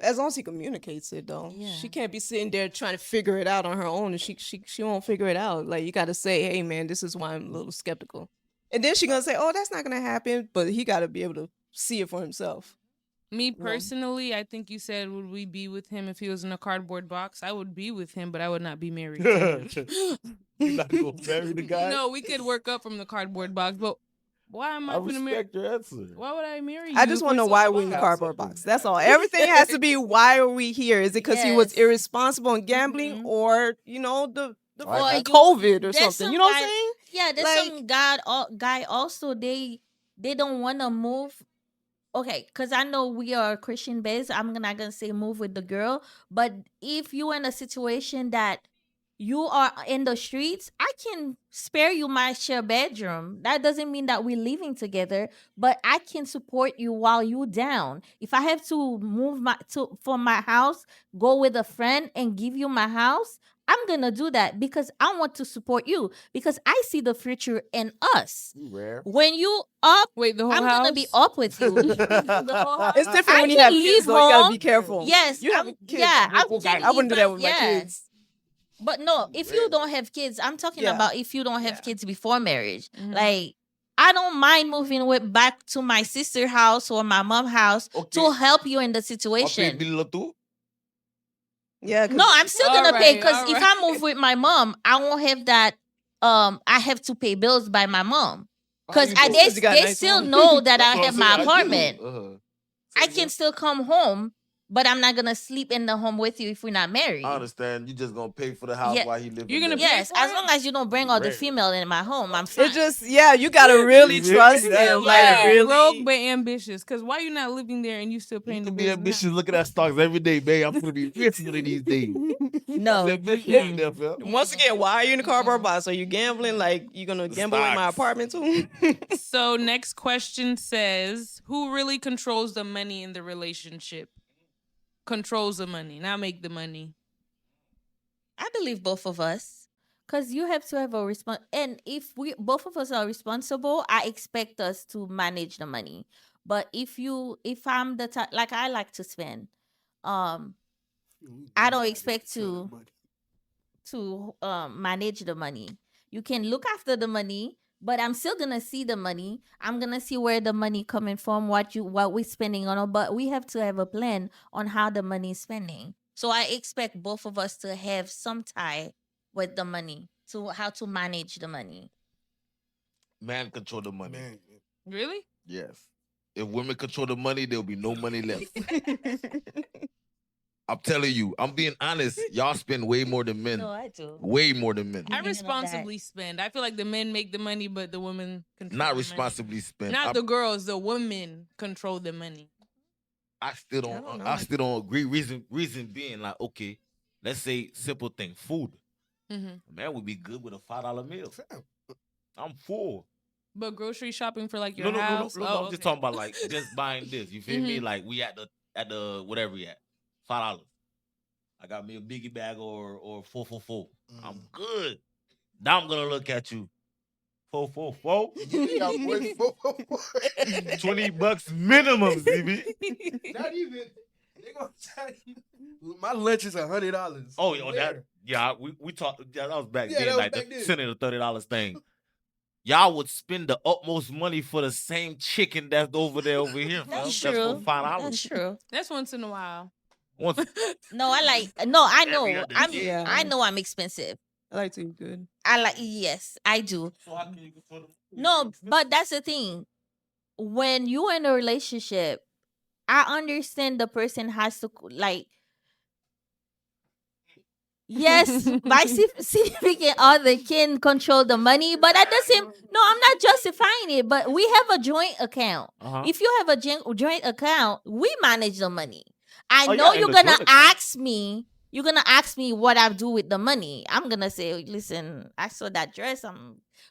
As long as he communicates it, though, Yeah. she can't be sitting there trying to figure it out on her own, and she won't figure it out. Like you got to say, hey man, this is why I'm a little skeptical, and then she gonna say, oh, that's not gonna happen. But he got to be able to see it for himself. Me personally, I think you said, would we be with him if he was in a cardboard box? I would be with him, but I would not be married to him. You not gonna marry the guy? No, we could work up from the cardboard box, but why am I I going to marry? respect your answer. Why would I marry you? I just if want to know we're so why we're in the close? cardboard box. That's all. Everything has to be why are we here? Is it because he was Yes. irresponsible and gambling, or the Or you- COVID or there's something? some You know what guy- I'm saying? Yeah, there's Like- some guy also they don't want to move. Okay, because I know we are Christian based. I'm not gonna say move with the girl, but if you're in a situation that you are in the streets, I can spare you my share bedroom. That doesn't mean that we're living together, but I can support you while you down. If I have to move from my house, go with a friend and give you my house, I'm gonna do that because I want to support you because I see the future in us. You rare. When you up, Wait, the whole I'm house? gonna be up with you. The whole house. It's different I when you can have kids, leave though. You gotta home. be careful. Yes, you have I'm- kids. yeah, I Okay, can I wouldn't do leave that my- with my yeah. kids. But no, if you don't have kids, I'm talking Yeah. about if you don't have Yeah. kids before marriage. Mhm. Like I don't mind moving with back to my sister house or my mom house to help you in the situation. Yeah. No, I'm still gonna pay because if I right. move with my mom, I won't have that. I have to pay bills by my mom because you got a they nice still home. know that That's I what have I'm my saying, I get apartment. it. I can still come home, but I'm not gonna sleep in the home with you if we're not married. I understand. You just gonna pay for the house Yeah. while he living You're gonna there. pay Yes, for as it? long as you don't bring other Rare. female in my home, I'm fine. It just, you gotta really trust them. Like, Yeah. really. Broke but ambitious. Because why you not living there and you still You paying the can be bills? ambitious looking at stocks every day, babe. I'm gonna be rich one of these days. No. That's ambition right there, Phil. Once again, why are you in the cardboard box? Are you gambling? Like, you gonna gamble in my Stocks. apartment too? So next question says, who really controls the money in the relationship? Controls the money, not make the money. I believe both of us. Because you have to have a response. And if we both of us are responsible, I expect us to manage the money. But if I'm the type, like I like to spend, I don't expect to manage the money. You can look after the money, but I'm still gonna see the money. I'm gonna see where the money coming from, what we're spending on it. But we have to have a plan on how the money is spending. So I expect both of us to have some tie with the money to how to manage the money. Man control the money. Man, Really? Yes. If women control the money, there'll be no money left. I'm telling you, I'm being honest. Y'all spend way more than men. No, I do. Way more than men. I Didn't know that. responsibly spend. I feel like the men make the money, but the women control Not the money. responsibly spent. Not the girls, the women control the money. I still I don't don't. know. I still don't agree. Reason being, like, okay, let's say simple thing, food. Mm-hmm. Man, would be good with a $5 meal. I'm full. But grocery shopping for like No, your no, no, no, house. no. Oh, I'm just okay. talking about like just buying this. You feel me? Mhm. Like we at the whatever we at, $5. I got me a biggie bag or 444. I'm good. Now I'm gonna look at you. 444. yeah, boy, $20 minimum, ZB. Not even. They gonna tell you. My lunch is $100. Oh, that yeah. We talked. Yeah, that was back Yeah, then. that was Like back the then. $20 to $30 thing. Y'all would spend the utmost money for the same chicken that's over here. Fam. That's For true. $5. That's true. That's once in a while. Once, No, I know. Every other day. Yeah. I know I'm expensive. I like to eat good. Yes, I do. so how can you control them? No, but that's the thing. When you're in a relationship, I understand the person has to like. Yes, my significant other can control the money, but at the same, no, I'm not justifying it. But we have a joint account. Uh-huh. If you have a joint account, we manage the money. I Oh, know yeah, you're in the gonna joint account. ask me. You're gonna ask me what I do with the money. I'm gonna say, listen, I saw that dress.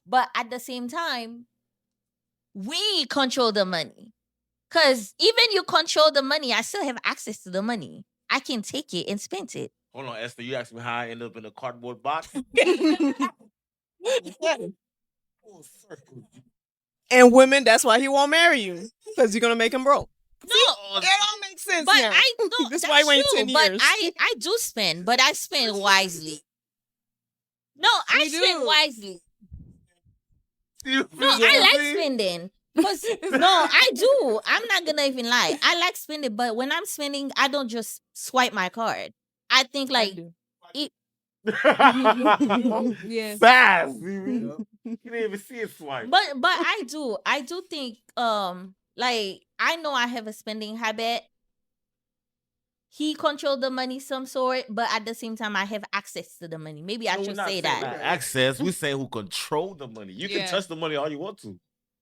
But at the same time, we control the money. Cause even you control the money, I still have access to the money. I can take it and spend it. Hold on, Esther. You asked me how I ended up in a cardboard box. And women, that's why he won't marry you. Because you're gonna make him broke. No, It all makes sense but now. I know This that's why he waited true, 10 but years. I do spend, but I spend wisely. No, I You spend do. wisely. You No, feel I what like mean? spending. Cause no, I do. I'm not gonna even lie. I like spending, but when I'm spending, I don't just swipe my card. I think like do. it. Yes. Fast. You didn't even see it swipe. But I do think like I know I have a spending habit. He controlled the money some sort, but at the same time I have access to the money. Maybe I No, we're should not say saying that. access. We saying who control the money. You Yeah. can touch the money all you want to.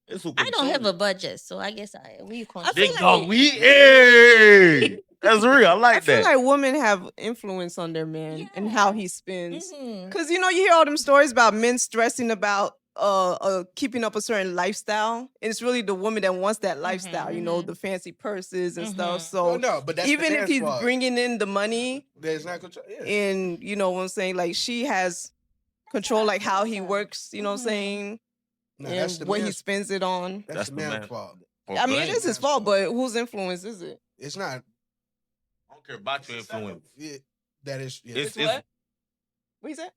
It's who I don't have a it. budget, so I guess we control. Big feel dog. like- We hey. That's real. I like I feel that. like women have influence on their man and how he spends. Mhm. Because you hear all them stories about men stressing about keeping up a certain lifestyle, and it's really the woman that wants that lifestyle. mhm. The fancy purses and stuff. Mhm. So no, but that's even the if man's he's fault. bringing in the money, There's not control. Yeah. and what I'm saying, like she has control, like how he works. You know what I'm saying, No, that's and the what he man's. spends it on. That's the the man's man. fault. I mean, it is his Man's fault, fault. but whose influence is it? It's not. I don't care about your influence. That is. Yeah. It's What? What you said?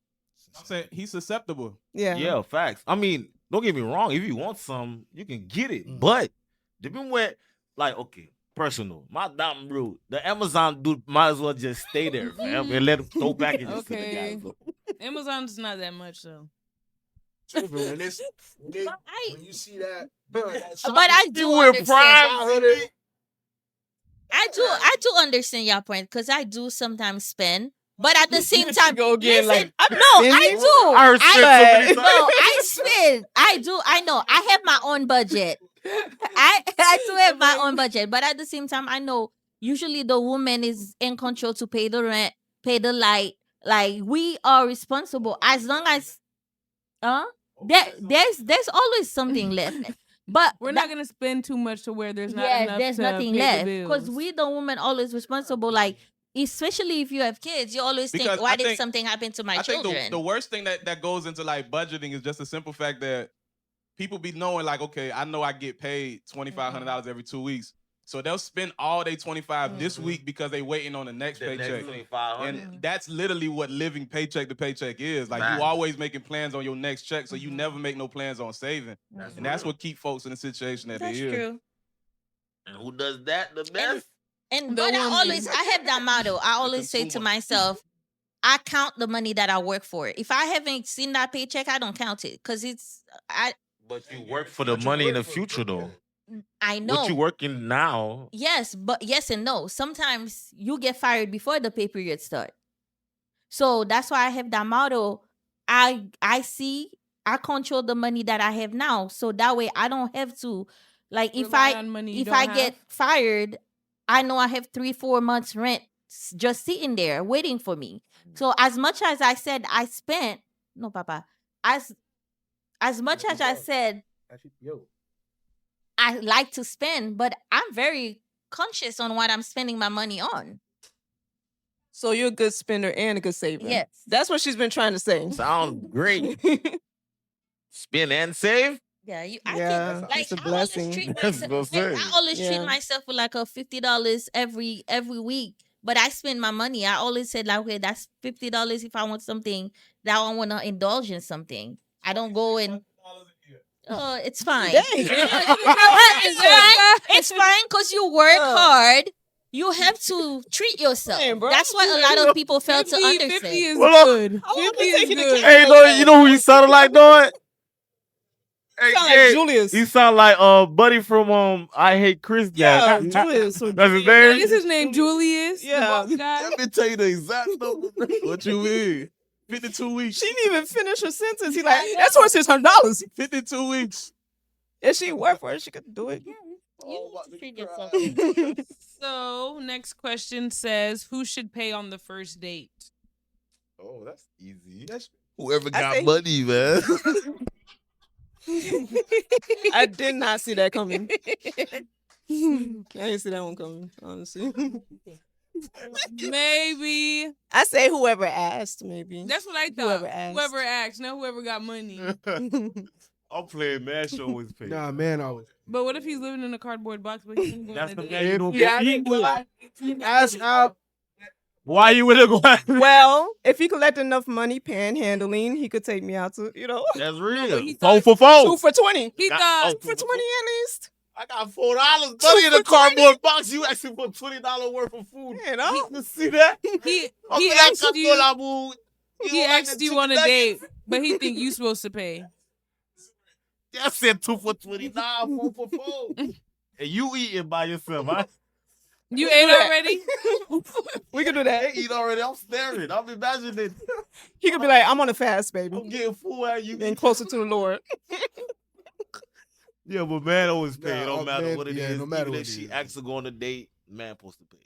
I'm saying he's susceptible. Yeah. yeah, facts. I mean, don't get me wrong. If you want some, you can get it. But depending where, like, okay, personal. My damn rule. The Amazon dude might as well just stay there, fam, and let him throw packages to the Okay. guys. Amazon's not that much though. When I- you see that, But I do understand. I do understand your point because I do sometimes spend, but at the same time, Go get, listen, like, no, I spending? do. I heard spend so many times. No, I spend. I do. I know. I have my own budget. I do have my own budget, but at the same time, I know usually the woman is in control to pay the rent, pay the light. Like we are responsible as long as, there's always something left. But We're not gonna spend too much to where there's not enough. there's to nothing pay the left bills. because we the woman always responsible. Like especially if you have kids, you always Because think, why I did think- something happen to my I think children? the worst thing that goes into like budgeting is just the simple fact that people be knowing like, okay, I know I get paid $2,500 every 2 weeks. So they'll spend all day 25 this week because they waiting on the next The paycheck. next 2,500. And that's literally what living paycheck to paycheck is. Like Facts. you always making plans on your next check, so you never make no plans on saving. And that's what keep folks in the situation that That's they in. true. And who does that the best? And The but I woman. always I have that motto. I always say to consumer. myself, I count the money that I work for. If I haven't seen that paycheck, I don't count it because But you work for the money in the future, though. I know. What you working now? Yes, but yes and no. Sometimes you get fired before the pay period start. So that's why I have that motto. I control the money that I have now. So that way I don't have to like Rely on money you if don't I get have. fired, I know I have 3-4 months rent just sitting there waiting for me. So as much as I said I spent, no papa, as much as I said I like to spend, but I'm very conscious on what I'm spending my money on. So you're a good spender and a good saver. Yes. That's what she's been trying to say. Sounds great. Spend and save. Yeah, Yeah, can, like it's a I always blessing. treat That's myself. what I'm I saying. always Yeah. treat myself with like a $50 every week. But I spend my money. I always said like, okay, that's $50 if I want something that I want to indulge in something. I don't go and oh, it's fine. Dang. You know what? It's fine. It's fine because you work hard. You have to treat yourself. Damn, bro. That's what a lot of people fail to 50 understand. is Well, look, good. I wanna 50 is take it to good. camp. Hey, you know who you sounded like, dog? Hey, Sound like hey, Julius. he sound like Buddy from I Hate Chris. Yeah, Dad. Julius. That's his What name. is his name? Julius? Yeah. The bald guy? Let me tell you the exact number. What you mean? 52 weeks. She didn't even finish her sentence. He like, that's worth $600. 52 weeks. If she worked for it, she could do it. You need to treat yourself. So, next question says, who should pay on the first date? Oh, that's easy. That's- Whoever I got say- money, man. I did not see that coming. I didn't see that one coming, honestly. Maybe. I say whoever asked, maybe. That's what I thought. Whoever asked. Whoever asked, not whoever got money. I'm playing man show always pay. Nah, man, always. But what if he's living in a cardboard box? But he can go That's on the a man date? you don't Yeah, get. Ask out. Why you with a Well, if he collect enough money panhandling, he could take me out to, That's but real. he Phone thought- for 2 for 20. He Got- thought, For 20 at least. I got $4 money in the cardboard box. You asking for $20 worth of food. You know? You see that? he Okay, asked I you, got $4. he don't like asked the you on a chicken date, nuggets? but he think you supposed to pay. I said 2 for 20. Nah, 4 for 4. And you eating by yourself. I You ate already? We could do that. eat already. I'm staring. I'm imagining. He could be like, I'm on a fast, baby. I'm getting full at you. Getting closer to the Lord. Yeah, but man always pay. Nah, It don't matter man, what it yeah, is. no matter Even what if it she is. asks to go on a date, man supposed to pay.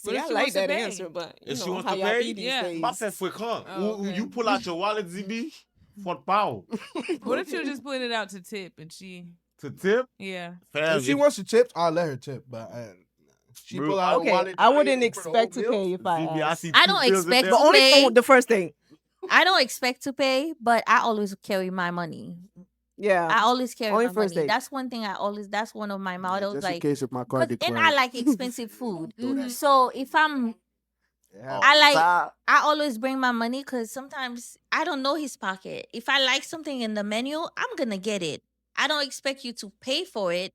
What See, if I she like wants to that pay? answer, but you If she know wants how to y'all pay? be these Yeah. days. Mas c'est fréquent. Oh, okay. You pull out your wallet, ZB, for power. What if you're just putting it out to tip and she, To tip? yeah. Fam, If she wants to tip, I'll let her tip. But she Bro, pull out her Okay, wallet. I wouldn't pay for the whole expect to bill. pay if I ZB, I asked. see I two don't bills in expect there. But only pay. for the first thing. I don't expect to pay, but I always carry my money. Yeah. I always carry Only my first money. date. That's one thing that's one of my mottos. Just in Like, case if my card 'cause- and declines. I like expensive food. Mhm. So if I'm I always bring my money because sometimes I don't know his pocket. If I like something in the menu, I'm gonna get it. I don't expect you to pay for it.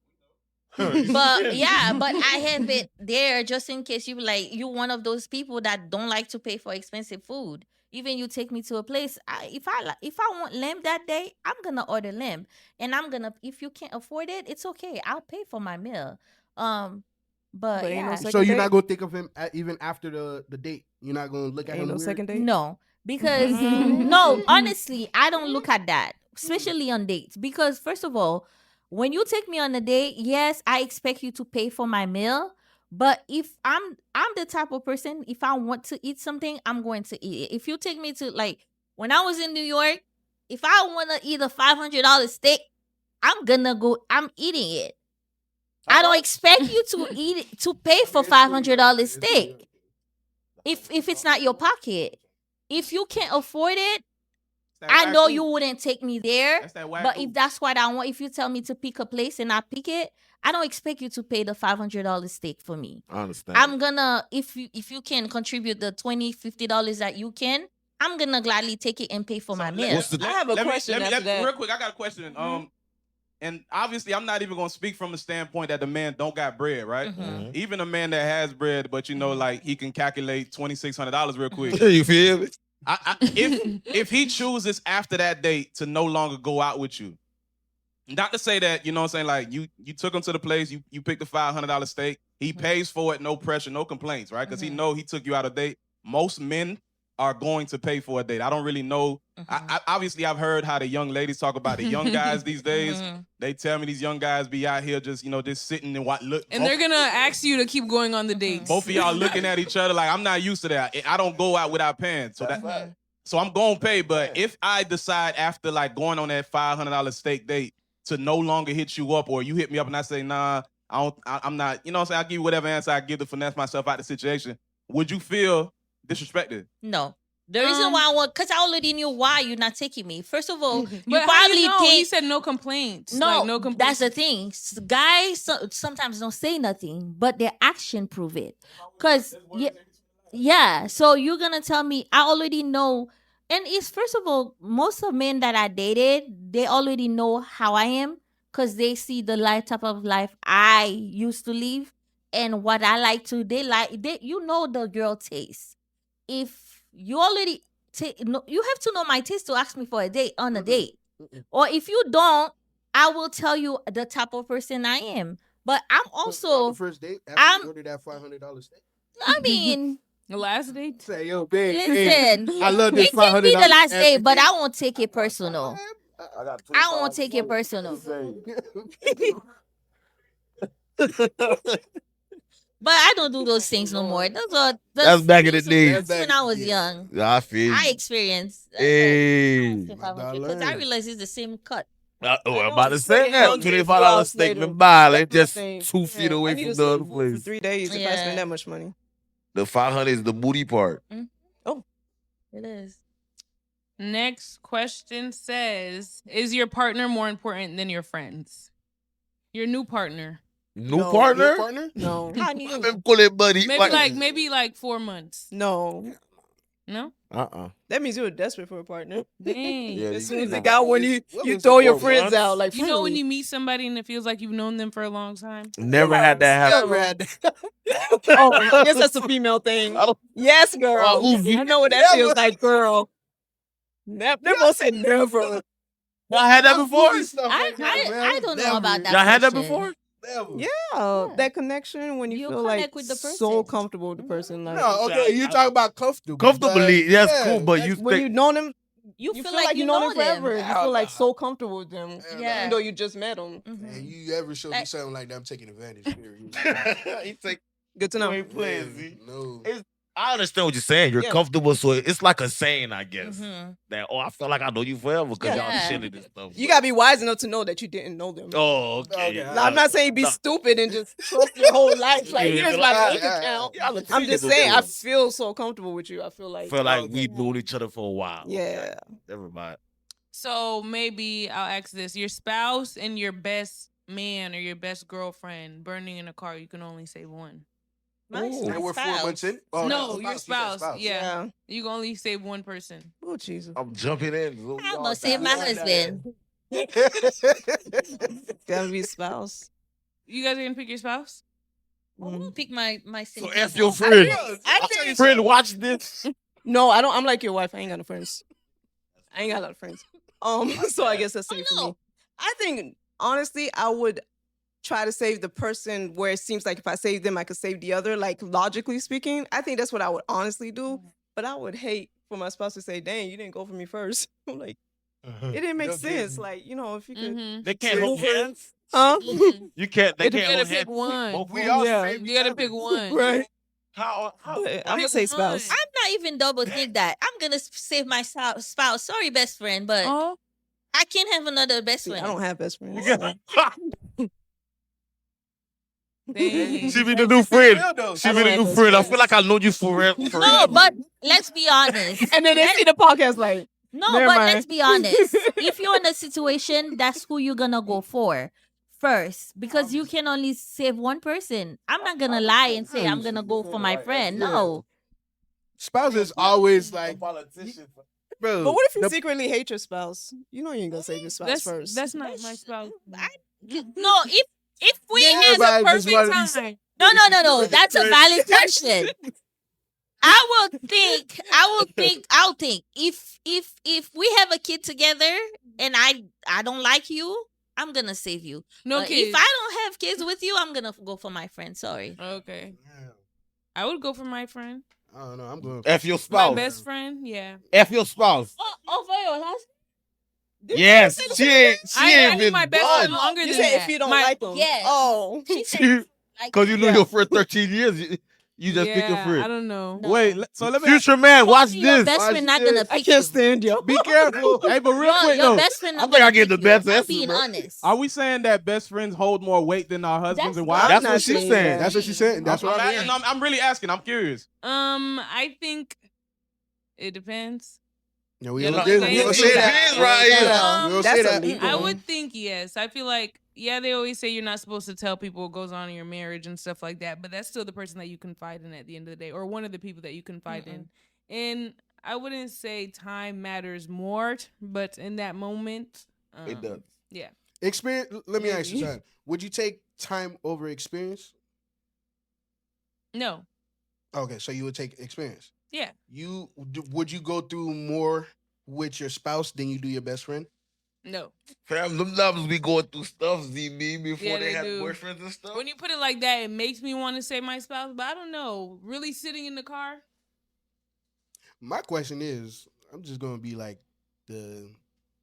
But yeah, but I have it there just in case you one of those people that don't like to pay for expensive food. Even you take me to a place, if I want lamb that day, I'm gonna order lamb, and I'm gonna if you can't afford it, it's okay. I'll pay for my meal. But But ain't no yeah, second So you're date? not gonna think of him even after the date. You're not gonna look at Ain't him no weird? second date? no, because no, honestly, I don't look at that, especially on dates. Because first of all, when you take me on a date, yes, I expect you to pay for my meal. But if I'm the type of person, if I want to eat something, I'm going to eat it. If you take me to like when I was in New York, if I want to eat a $500 steak, I'm gonna go. I'm eating it. I don't expect you to eat it, to pay for $500 steak if it's not your pocket. If you can't afford it, That I whack know food. you wouldn't take me there. That's that whack But food. if that's what I want, if you tell me to pick a place and I pick it, I don't expect you to pay the $500 steak for me. I understand. I'm gonna if you can contribute the $20-$50 that you can, I'm gonna gladly take it and pay for my meal. What's the- I have a question after that. Real quick, I got a question. And obviously, I'm not even gonna speak from the standpoint that the man don't got bread, right? Mhm. Even a man that has bread, but you know, like he can calculate $2,600 real quick. You feel me? If he chooses after that date to no longer go out with you, not to say that, you know what I'm saying, like you took him to the place, you picked the $500 steak, he pays for it, no pressure, no complaints, right? Because he know he took you out a date. Most men are going to pay for a date. I don't really know. Obviously, I've heard how the young ladies talk about the young guys these days. They tell me these young guys be out here just, just sitting and look. And they're gonna ask you to keep going on the dates. Both of y'all looking at each other like, I'm not used to that. I don't go out without paying. So I'm gonna pay. But if I decide after like going on that $500 steak date to no longer hit you up, or you hit me up and I say, nah, I'm not, you know what I'm saying? I'll give you whatever answer I give to finesse myself out the situation. Would you feel disrespected? No. The reason why I want, because I already knew why you're not taking me. First of all, you But how probably you know? think He said no complaints. no, Like, no complaints. that's the thing. Guys sometimes don't say nothing, but their action prove it. Cause yeah, so you're gonna tell me I already know, and it's first of all, most of men that I dated, they already know how I am, cause they see the type of life I used to live and what I like to. You know the girl taste. If you already you have to know my taste to ask me for a date on a date. Or if you don't, I will tell you the type of person I am. But I'm also, first date. I'm- After you order that $500 steak. I mean, The last date. Say, yo, babe. listen, I love this it can be the $500 last date, but every I won't take it personal. I won't take it personal. But I don't do those things no more. That's back in the days. When I was young. I feel I you. experienced. Hey. Because I realized it's the same cut. I'm know, about to it's say getting that. hungry $25 2 hours steak later. and buy. They just Same. 2 feet I away need from to the other sleep for place. 3 days if I Yeah. spend that much money. The 500 is the booty part. It is. Next question says, is your partner more important than your friends? Your new partner. New No. partner? Your partner? No. How do you? I'm call it buddy. Maybe like 4 months. No. No? That means you were desperate for a partner. Dang. Yeah, As soon you as know. it got one, you What throw was your it, 4 friends months? out like You know when friendly. you meet somebody and it feels like you've known them for a long time? Never had that happen. Never had that. Oh, I guess that's a female thing. I don't- Yes, girl. I know what that feels like, girl. Never said never. Y'all had that before? I don't know about that. Y'all had that question. before? Yeah, that connection when you You feel connect like with the so person. comfortable with the person. Like No, okay, you talk about comfortable. Comfortably, but that's yeah, cool, but that's- you when you think know them, You you feel like you know know them forever. them. You feel like so comfortable with them, Yeah. even though you just met them. And you ever show me something like that, I'm taking advantage. Period. he take Good to know. ain't playing, see? No. I understand what you're saying. You're Yeah. comfortable, so it's like a saying, I guess. Mhm. That I feel like I know you forever because Yeah. y'all chilling and stuff. You gotta be wise enough to know that you didn't know them. Oh, okay. Okay. Now, I'm not saying be No. stupid and just trust your whole life. Like, Yeah, here's my yeah, bank yeah. account. Y'all are I'm just treated saying, I well. feel so comfortable with you. I feel like, feel like we known each other for a while. yeah. Never mind. So maybe I'll ask this. Your spouse and your best man or your best girlfriend burning in a car, you can only save one. My, Ooh. my And we're 4 months spouse. in. Oh, No, that's your you said spouse. Yeah. You can only save one person. Oh Jesus. I'm jumping in. So I'm y'all gonna save my die. husband. Gotta be spouse. You guys are gonna pick your spouse? I'm gonna pick my So significant F your other. friend. I think Friend, watch this. No, I don't. I'm like your wife. I ain't got no friends. I ain't got a lot of friends. So I guess that's safe for me. I think honestly, I would try to save the person where it seems like if I save them, I could save the other. Like logically speaking, I think that's what I would honestly do. But I would hate for my spouse to say, "Dang, you didn't go for me first." I'm like, it didn't make They'll get sense. me. Like, if you could, Mm-hmm. They can't hold hands. huh? You can't. They You can't gotta hold pick hands. one. Both We of all Yeah. save You each gotta other. pick one. Right. How? I'm Pick gonna say spouse. one. I'm not even double think that. I'm gonna save my spouse. Sorry, best friend, but Oh, I can't have another best See, friend. I don't have best friends. dang. She be the new friend. Real though. She I be don't the have new those friend. I friends. feel like I know you forever. No, but let's be honest. And then they see the podcast like, No, Never but mind. let's be honest. If you're in a situation, that's who you're gonna go for first, because you can only save one person. I'm not gonna lie and say I'm gonna go for my friend. No. Spouse is always like, politician. bro. but what if you the- secretly hate your spouse? You know you ain't gonna save your spouse first. That's not my spouse. No, if we Yeah, had but I the just perfect wanted to- time. No. That's a valid question. I'll think if we have a kid together and I don't like you, I'm gonna save you. No But kids. if I don't have kids with you, I'm gonna go for my friend. Sorry. Okay. I would go for my friend. I don't know. I'm going. F your My spouse. best friend. Yeah. F your spouse. Oh, for your husband? Yes, she ain't. She I ain't knew been my best friend done. longer you than say that. if you don't My- like them. Yes. Oh. She said, like, Cause you knew Yeah. your friend 13 years. You just pick a yeah, I friend. don't know. No. Wait, so let me. Future man, watch your this. best Watch friend not this. gonna I pick can't you. stand y'all. Be careful. Hey, but real quick Your though, best friend. I not think I gonna gave the pick best you. I'm answer, being bro. honest. are we saying that best friends hold more weight than our husbands and wives? That's not what she's saying saying. that. That's what she said. That's what I'm hearing. I'm really asking. I'm curious. I think it depends. Yeah, we You don't know, do- they we don't do say that. that. It is right here. We don't That's say that. illegal. I would think yes. I feel like they always say you're not supposed to tell people what goes on in your marriage and stuff like that, but that's still the person that you confide in at the end of the day, or one of the people that you confide in. And I wouldn't say time matters more, but in that moment, It does. Yeah. Experience. Let me ask you Maybe. something. Would you take time over experience? No. Okay, so you would take experience. Yeah. Would you go through more with your spouse than you do your best friend? No. Fam, them lovers be going through stuff, Z before Yeah, they they had do. boyfriends and stuff. When you put it like that, it makes me want to say my spouse, but I don't know. Really sitting in the car? My question is, I'm just gonna be like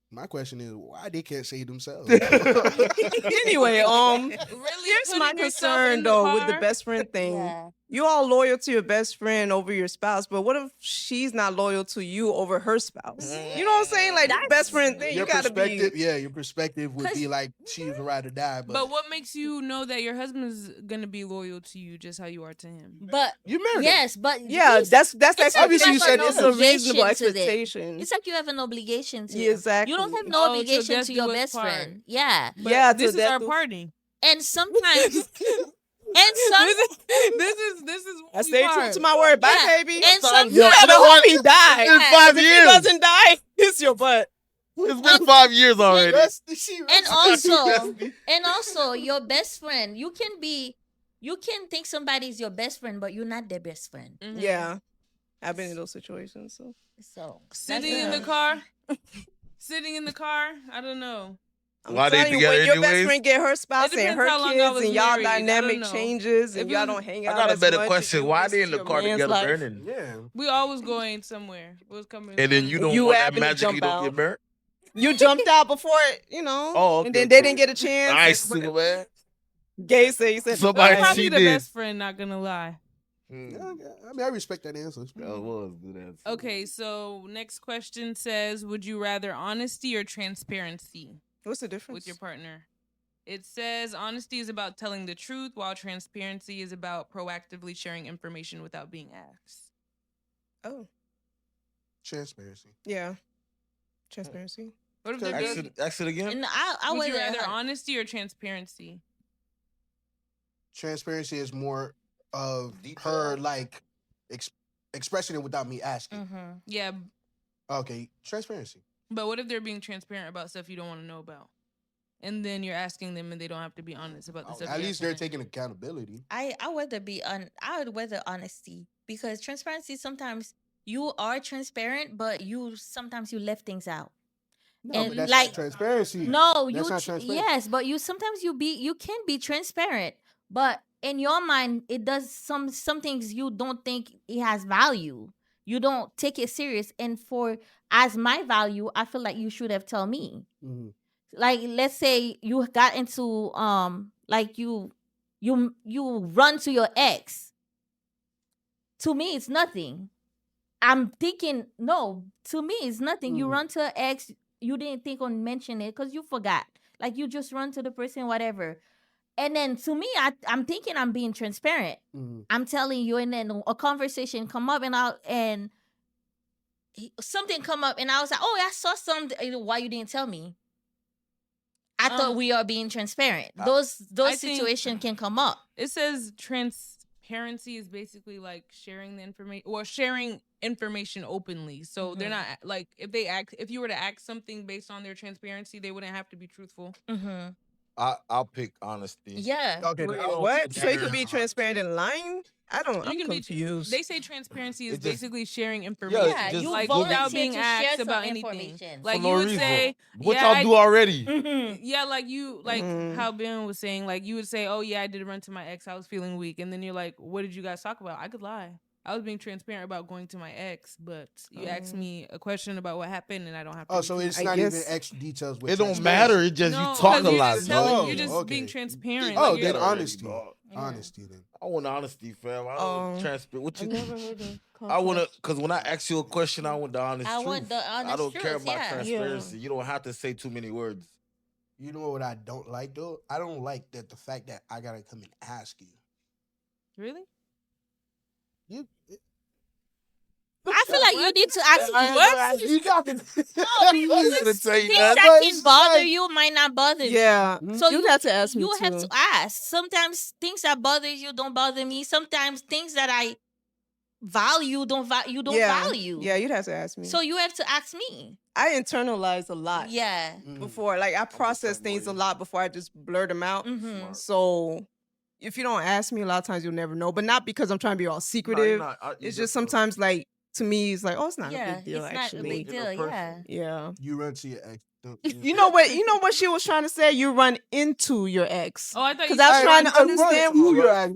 my question is why they can't save themselves. Anyway, Really here's my putting yourself concern in the though with the car? best friend thing. Yeah. You all loyal to your best friend over your spouse, but what if she's not loyal to you over her spouse? You know what I'm saying? Like the best friend thing, Your you gotta be. perspective, yeah, your perspective would be like she's a ride or die, But what makes you know that your husband's gonna be loyal to you just how you are to him? But you married. yes, but Yeah, these- that's it's actually obviously you you said said it's no a obligation reasonable to them. expectation. it's like you have an obligation to. Yeah, exactly. You don't have Oh, no to obligation just to do your us best part. friend. Yeah. But Yeah, this to is that our do- party. And sometimes and some This is I stay true to my word. Bye, Yeah. baby. and some Yo, You better hope he die. In 5 If he years. doesn't die, it's your butt. It's been 5 years already. and also your best friend, you can think somebody's your best friend, but you're not their best friend. Mhm. Yeah, I've been in those situations. So So Sitting that's in the it. car. Sitting in the car. I don't know. I'm Why they telling you, together when your best anyways? friend get her spouse It and depends her how long I kids was and y'all married. I don't dynamic know. changes and If y'all it was- don't hang I out. got a as better much, question. and Why this they in is the your car man's together life. burning? Yeah. We always going somewhere. We was coming. And then you don't You want that happened to magically jump don't out. get burnt? You jumped out before, Oh, okay, and then they okay. didn't get a chance. Nice, Superman. Gay said, he said, Somebody "Bye." Probably she the did. best friend. Not gonna lie. Yeah, I mean, I respect that answer. That was a good answer. Okay, so next question says, would you rather honesty or transparency What's the difference? with your partner? It says honesty is about telling the truth, while transparency is about proactively sharing information without being asked. Oh, Transparency. yeah, transparency. What if they're good? Ask it again. And I Would would you rather honesty or transparency? Transparency is more of Detail. her like expressing it without me asking. Mm-hmm. Yeah, Okay, transparency. but what if they're being transparent about stuff you don't want to know about, and then you're asking them and they don't have to be honest about the stuff? At you're least they're asking them? taking accountability. I would rather honesty, because transparency, sometimes you are transparent, but you sometimes you left things out. No, And but that's like not transparency. no, That's you not transparent. yes, but you sometimes you can be transparent, but in your mind it does some things you don't think it has value. You don't take it serious, and for as my value, I feel like you should have told me. Mhm. Like let's say you got into like you run to your ex. To me it's nothing. I'm thinking, no, to me it's nothing. You Mhm. run to an ex, you didn't think on mention it because you forgot. Like you just run to the person, whatever. And then to me, I'm thinking I'm being transparent. Mhm. I'm telling you, and then a conversation come up, and something come up, and I was like, oh, I saw something. Why you didn't tell me? I thought we are being transparent. Those I think- situations can come up. It says transparency is basically like sharing the information or sharing information openly. So they're not like if you were to ask something based on their transparency, they wouldn't have to be truthful. Mm-hmm. I'll pick honesty. Yeah. Okay, Wait, now- what? So you could be Yeah. transparent and lying? I'm You can be- confused. They say transparency is It just- basically sharing information. Yeah, just you like volunteer without volunteer being to share asked some about anything. information. Like For no you would reason. say, What yeah, y'all do already? Mhm. yeah, like you like Mhm. how Ben was saying, like you would say, oh yeah, I did run to my ex, I was feeling weak, and then you're like, what did you guys talk about? I could lie. I was being transparent about going to my ex, but you asked me a question about what happened, and I don't have to. Oh, be so it's I not even guess- extra details. With It don't transparency. matter. It just No, you talk a 'cause you're lot. just telling- Oh, you're just okay. being transparent. Oh, like, then you're- honesty. dog. Honesty then. I want honesty, fam. I don't transparent. What I've you? never heard of I want to, cause when I ask you a question, I want the honest I truth. want the I honest don't care truth, about yeah. transparency. You don't have to say too many words. You know what I don't like though? I don't like that the fact that I gotta come and ask you. Really? You I feel like you need to ask what? You got to. No, because gonna tell you things that. that But can it's bother like- you might not bother me. Yeah. So You'd have to ask me You have too. to ask. Sometimes things that bother you don't bother me. Sometimes things that I value you don't value. Yeah, you'd have to ask me. So you have to ask me. I internalize a lot. Yeah. Before, like I process things a lot before I just blurt them out. Mm-hmm. So if you don't ask me, a lot of times you'll never know. But not because I'm trying to be all secretive. It's just sometimes like to me, it's like, oh, it's not a Yeah. big deal It's actually. not a big deal. Yeah. Yeah. You run to your ex. Don't- You know what? You know what she was trying to say? You run into your ex. Oh, I thought you Because I was said trying run to understand Who your ex?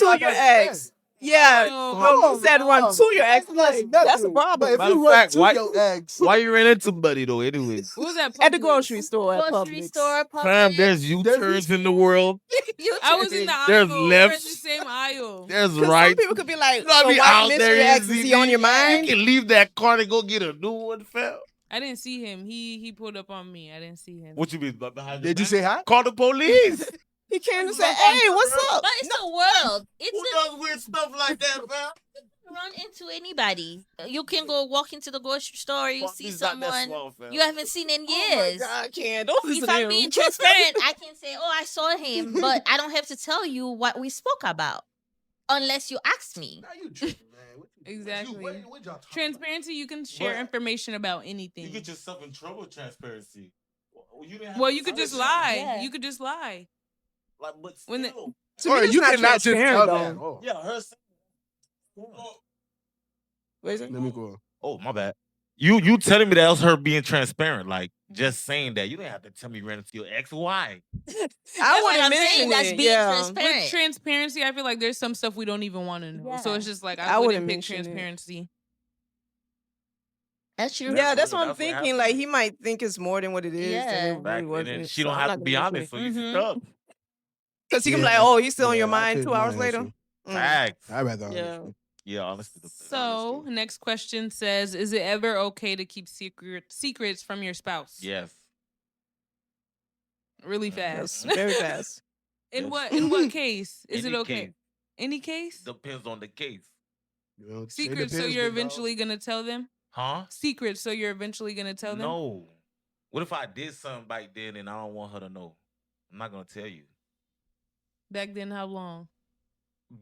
into your ex. Yeah. Oh, No, you said run to your ex. Like, That's a But problem. if Matter you of run fact, to why- your ex, Why you ran into Buddy though? Anyways, Who was that? At the Publix? grocery store at Grocery Publix. store, fam, Publix. there's U-turns in the world. I was in the aisle. There's We're in lefts. the same aisle. There's 'Cause right. some people could be like, You know, I so be why out you miss there your ex? Is easy, he on your You mind? can leave that car and go get a new one, fam. I didn't see him. He pulled up on me. I didn't see him. What you mean behind your did you back? say hi? Call the police. He came to say, hey, what's up? But it's the world. Who It's does weird stuff like that, fam? run into anybody. You can go walk into the grocery store. You see He's not that someone small, fam. you haven't seen in Oh my years. God, I can't. Don't listen If to I'm him. being transparent, I can say, "Oh, I saw him," but I don't have to tell you what we spoke about unless you ask me. Nah, you tripping, man. What you- Exactly. what y'all talking about? Transparency, you can share What? information about You anything. get yourself in trouble with transparency. You didn't have Well, to you could say just that. lie. Yeah. You could just lie. Like, but When the- still. To me, Or it's you not cannot just transparent, tell though. that. Oh, Yeah, her. What is it? let me go. Oh, my bad. You telling me that was her being transparent, like just saying that. You didn't have to tell me you ran into your ex. Why? I That's what wouldn't I'm mention saying. That's it. being Yeah. transparent. With transparency, I feel like there's some stuff we don't even want to know. So Yeah. it's just like I I wouldn't wouldn't pick mention it. transparency. That's true. Yeah, that's what That's I'm what thinking. happened. Like he might think it's more than what it is. Yeah. And it Back, really and wasn't. then she So don't I'm have not to be gonna mention honest, it. so you Mhm. stuck. Cause he can be Yeah. like, oh, he's still on Yeah, your I mind couldn't 2 hours answer. later. Mm. Facts. I'd rather Yeah. honestly. Yeah, honestly. So next question says, is it ever okay to keep secrets from your spouse? Yes. Really That's fast. very fast. In what case? Is it Any okay? case. Any case? Depends on the case. You know, say Secrets, so depends, you're big dog. eventually gonna tell them? Huh? Secrets, so you're eventually gonna tell them? No. What if I did something back then and I don't want her to know? I'm not gonna tell you. Back then, how long?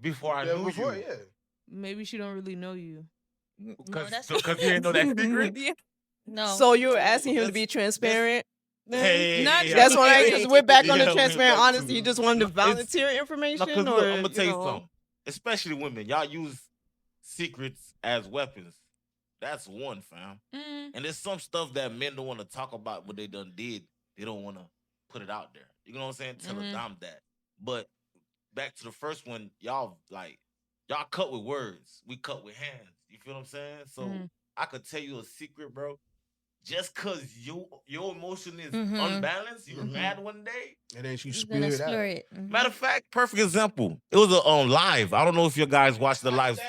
before I Yeah, knew before, you. yeah. Maybe she don't really know you. No, Because that's you didn't know that secret. Yeah. no. So you're asking him to be transparent? Hey, Not That's what I, because we're back on the Yeah, transparent we're back honesty. to- You just wanted to No, it's- volunteer No, information, because or I'm gonna tell you know? something. Especially women, y'all use secrets as weapons. That's one, fam. Mm. And there's some stuff that men don't want to talk about what they done did. They don't want to put it out there. You know what I'm saying? Tell Mhm. a dom that. But back to the first one, y'all cut with words. We cut with hands. You feel what I'm saying? So Mhm. I could tell you a secret, bro. Just cause your emotion is Mhm. unbalanced, you're Mhm. mad one day. And then she You're gonna spewed out. slur it. Mhm. Matter of fact, perfect example. It was a live. I don't know if you guys watched the live.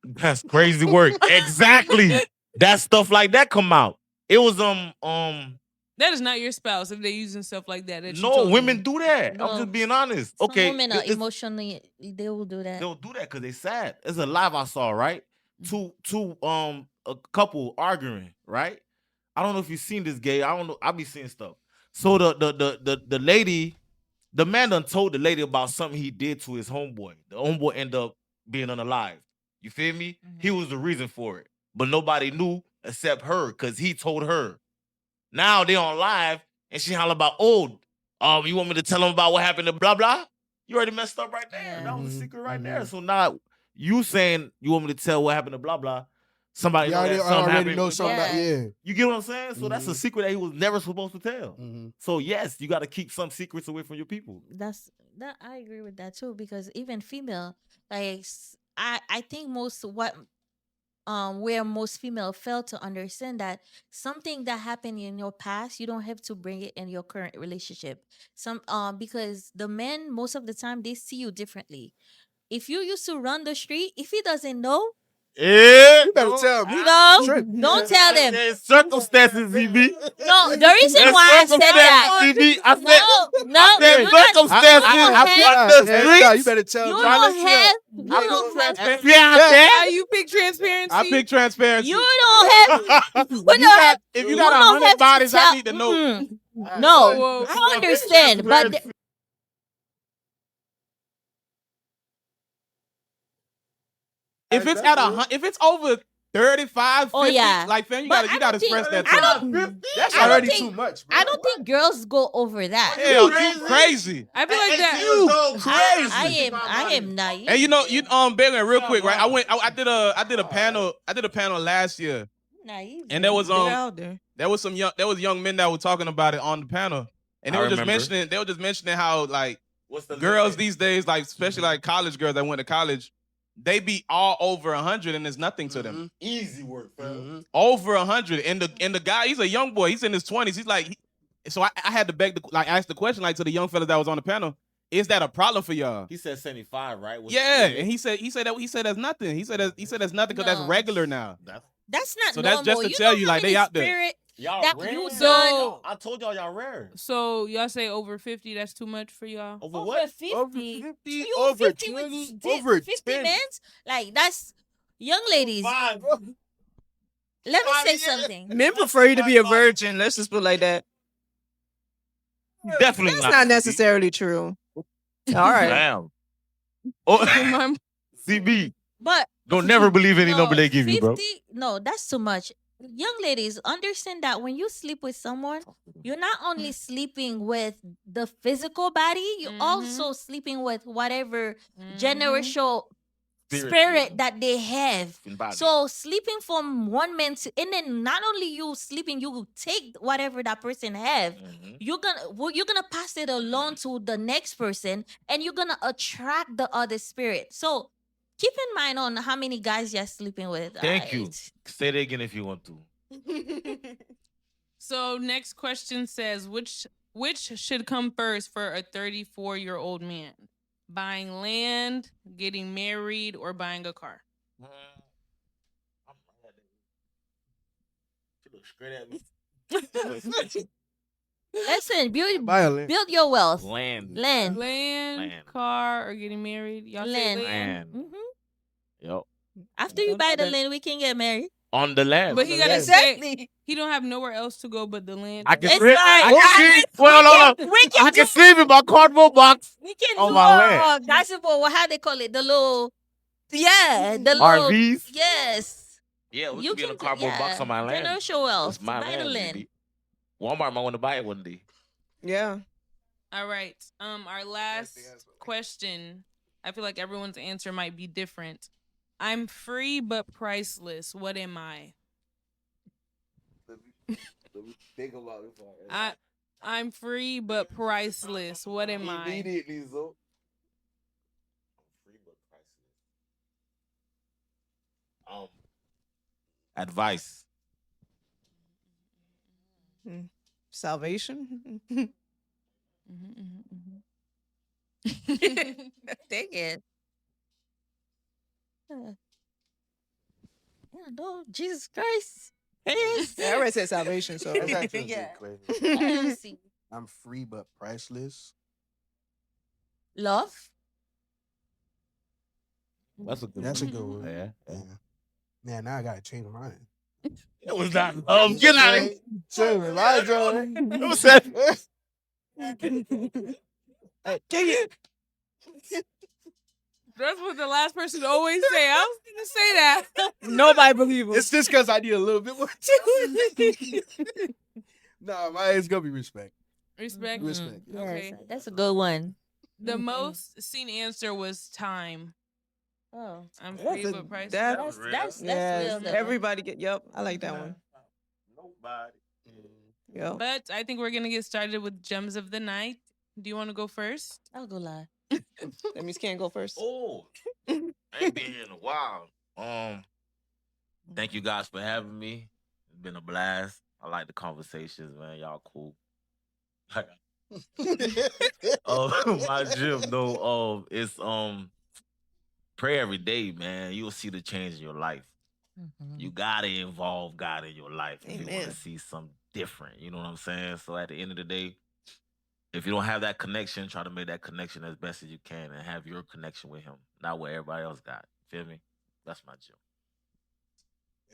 That's crazy work. Exactly. That stuff like that come out. It was That is not your spouse if they using stuff like that. that you no, told women me. do that. No. I'm just being honest. Some Okay. women are it's- emotionally, they will do that. They'll do that because they sad. It's a live I saw, right? Two a couple arguing, right? I don't know if you've seen this gay. I don't know. I be seeing stuff. So the lady, the man done told the lady about something he did to his homeboy. The homeboy ended up being unalive. You feel me? He was the reason for it. But nobody knew except her because he told her. Now they on live and she holler about, you want me to tell him about what happened to blah blah? You already messed up right there. Yeah. That was a secret right there. Mhm. So now you saying you want me to tell what happened to blah blah. Somebody Y'all know that something already happened. know something about, yeah. You get what I'm saying? So that's a Mhm. secret that he was never supposed to tell. Mhm. So yes, you got to keep some secrets away from your people. That I agree with that too, because even female, like I think where most female fail to understand that something that happened in your past, you don't have to bring it in your current relationship. Because the men most of the time they see you differently. If you used to run the street, if he doesn't know, Yeah, You better tell me. don't tell them. There's circumstances, CB. No, the reason why I said that. CB. I said No, there's you're not- circumstances. you don't have- on the Yeah, you streets. better tell You me. don't have. You don't have. Yeah, Why you pick transparency? I pick transparency. You don't have. If you got, if you got don't 100 have bodies, I tell- need to know. No, Whoa. I understand, but If it's at if it's over 35, 50, Oh, yeah. like fam, you But gotta I don't express think- that I to me. don't- That's I don't already think- too much, bro. I don't think girls go over that. Hell, you crazy. I feel like that. I am naive. And you know, Bailey, real quick, right? I did a panel last year, Naive. and there was Get out there. there was young men that were talking about it on the panel, and they I were just remember. mentioning how like What's the girls limit? these days, like especially like college girls that went to college, they be all over 100 and there's nothing to them. Easy work, fam. Over 100, and the guy, he's a young boy, he's in his 20s. He's like, so I had to ask the question like to the young fellas that was on the panel, is that a problem for y'all? He said 75, right? Yeah, and he said that's nothing. He said that's nothing because No. that's regular now. That's not So that's normal. just to You tell know you, how like, they many out there. spirit Y'all that rare. you So- I told y'all rare. So y'all say over 50, that's too much for y'all? Over over what? 50. Over 50, You over 50 with 20, di- over 50 10. men's? Like, that's young ladies. Fine. Let me say years. something. Men prefer you to be a virgin. Let's just put it like that. Definitely That's not. not necessarily true. All right. Damn. Oh, My- CB. But Don't never believe any no, number they give you, bro. 50 No, that's too much. Young ladies, understand that when you sleep with someone, you're not only sleeping with the physical body, you're Mhm. also sleeping with whatever Mhm. generational Spirit, spirit that they have. in body. So sleeping from one man to, and then not only you sleeping, you take whatever that person have. Mhm. You're gonna pass it along to the next person, and you're gonna attract the other spirit. So keep in mind on how many guys you're sleeping with. Thank you. alright? Say it again if you want to. So next question says, which should come first for a 34-year-old man? Buying land, getting married, or buying a car? She looks straight at me. Listen, build Violent. your wealth. Land. Land. Land, car, or getting married? Y'all Land. say land. Land. Mhm. Yo. After you buy the land, we can get married. On the land. But he gotta Exactly. say he don't have nowhere else to go but the land. I can It's sleep. like- I can sleep. Well, hold on. We can I can sleep in my cardboard box. We can On do my land. gossip or how they call it, the little, the little RVs. Yes. Yeah, we You could be in a can do- cardboard box yeah. on my land. General wealth. It's my Buy the land. land. baby. Walmart might want to buy it one day. Yeah. All right. Our last question. I feel like everyone's answer might be different. I'm free but priceless. What am I? Think about it. I'm free but priceless. What am I? Immediately, so. Advice. Salvation. Dang it. Yeah, no, Jesus Christ. I already said salvation, so That's actually a Yeah. good question. Let me see. I'm free but priceless. Love. That's a good That's a one. good one. Yeah. Yeah. Man, now I gotta change my mind. It was not love. Get out of here. Change my mind. It was that. Dang it. That's what the last person always say. I was gonna say that. nobody believe him. It's just because I need a little bit more. Nah, it's gonna be respect. Respect. Respect. Yes, Okay. that's a good one. The most seen answer was time. Oh, I'm That's free a- but priceless. that's Yes, real. Though. everybody get. Yep, I like that one. Nobody. Yep. But I think we're gonna get started with gems of the night. Do you want to go first? I'll go live. That means can't go first. Oh, I ain't been here in a while. Thank you guys for having me. It's been a blast. I like the conversations, man. Y'all cool. My gym though, it's pray every day, man. You'll see the change in your life. You gotta involve God in your life if you want Amen. to see something different. You know what I'm saying? So at the end of the day, if you don't have that connection, try to make that connection as best as you can and have your connection with him, not what everybody else got. Feel me? That's my gym.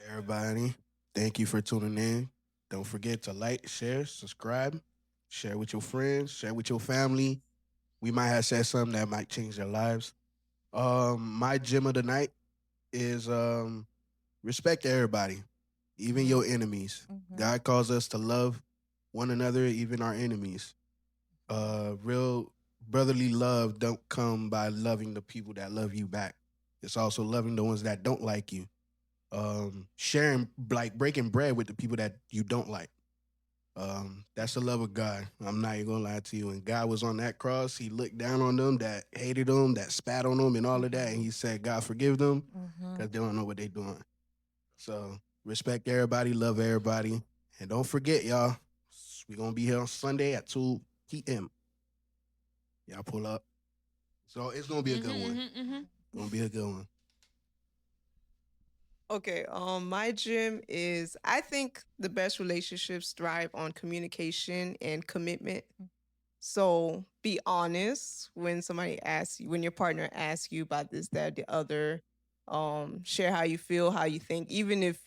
Everybody, thank you for tuning in. Don't forget to like, share, subscribe, share with your friends, share with your family. We might have said something that might change their lives. My gym of the night is respect everybody, even your enemies. God calls us to love one another, even our enemies. Real brotherly love don't come by loving the people that love you back. It's also loving the ones that don't like you. Sharing, like breaking bread with the people that you don't like. That's the love of God. I'm not even gonna lie to you. When God was on that cross, he looked down on them that hated him, that spat on them and all of that. And he said, God, forgive them because they don't know what they're doing. So respect everybody, love everybody. And don't forget, y'all, we're gonna be here on Sunday at 2 p.m. Y'all pull up. So it's gonna be a good one. Gonna be a good one. Okay, my gym is, I think the best relationships thrive on communication and commitment. So be honest when somebody asks you, when your partner asks you about this, that, the other. Share how you feel, how you think. Even if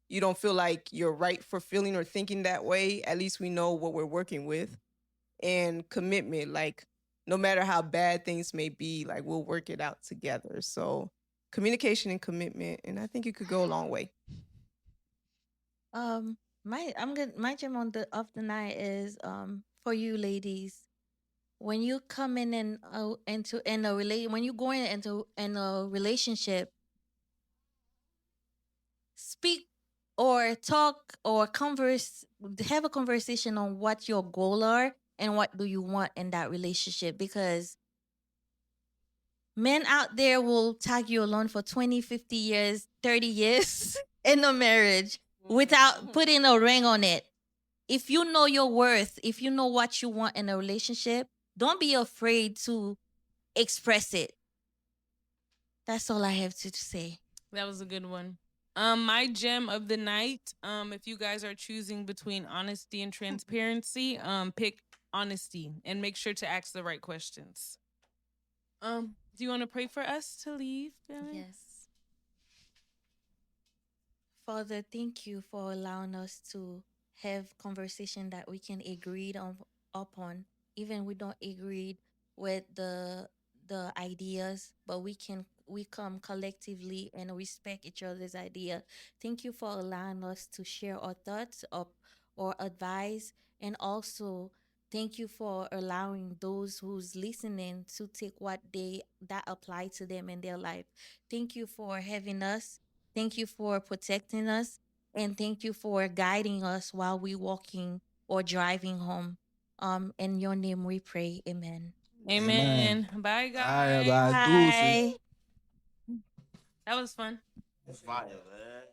you don't feel like you're right for feeling or thinking that way, at least we know what we're working with. And commitment, like no matter how bad things may be, like we'll work it out together. So communication and commitment, and I think it could go a long way. My gem of the night is for you ladies. When you come in and when you go into a relationship, speak or talk or have a conversation on what your goal are and what do you want in that relationship, because men out there will tag you along for 20, 50 years, 30 years in a marriage without putting a ring on it. If you know your worth, if you know what you want in a relationship, don't be afraid to express it. That's all I have to say. That was a good one. My gem of the night, if you guys are choosing between honesty and transparency, pick honesty and make sure to ask the right questions. Do you want to pray for us to leave, Billy? Yes. Father, thank you for allowing us to have conversation that we can agree upon, even we don't agree with the ideas, but we come collectively and respect each other's idea. Thank you for allowing us to share our thoughts or advice, and also thank you for allowing those who's listening to take what they that apply to them in their life. Thank you for having us. Thank you for protecting us, and thank you for guiding us while we walking or driving home. In your name we pray. Amen. Amen. Bye, All guys. right, bye. Deuces. Bye. That was fun. It's fire, man.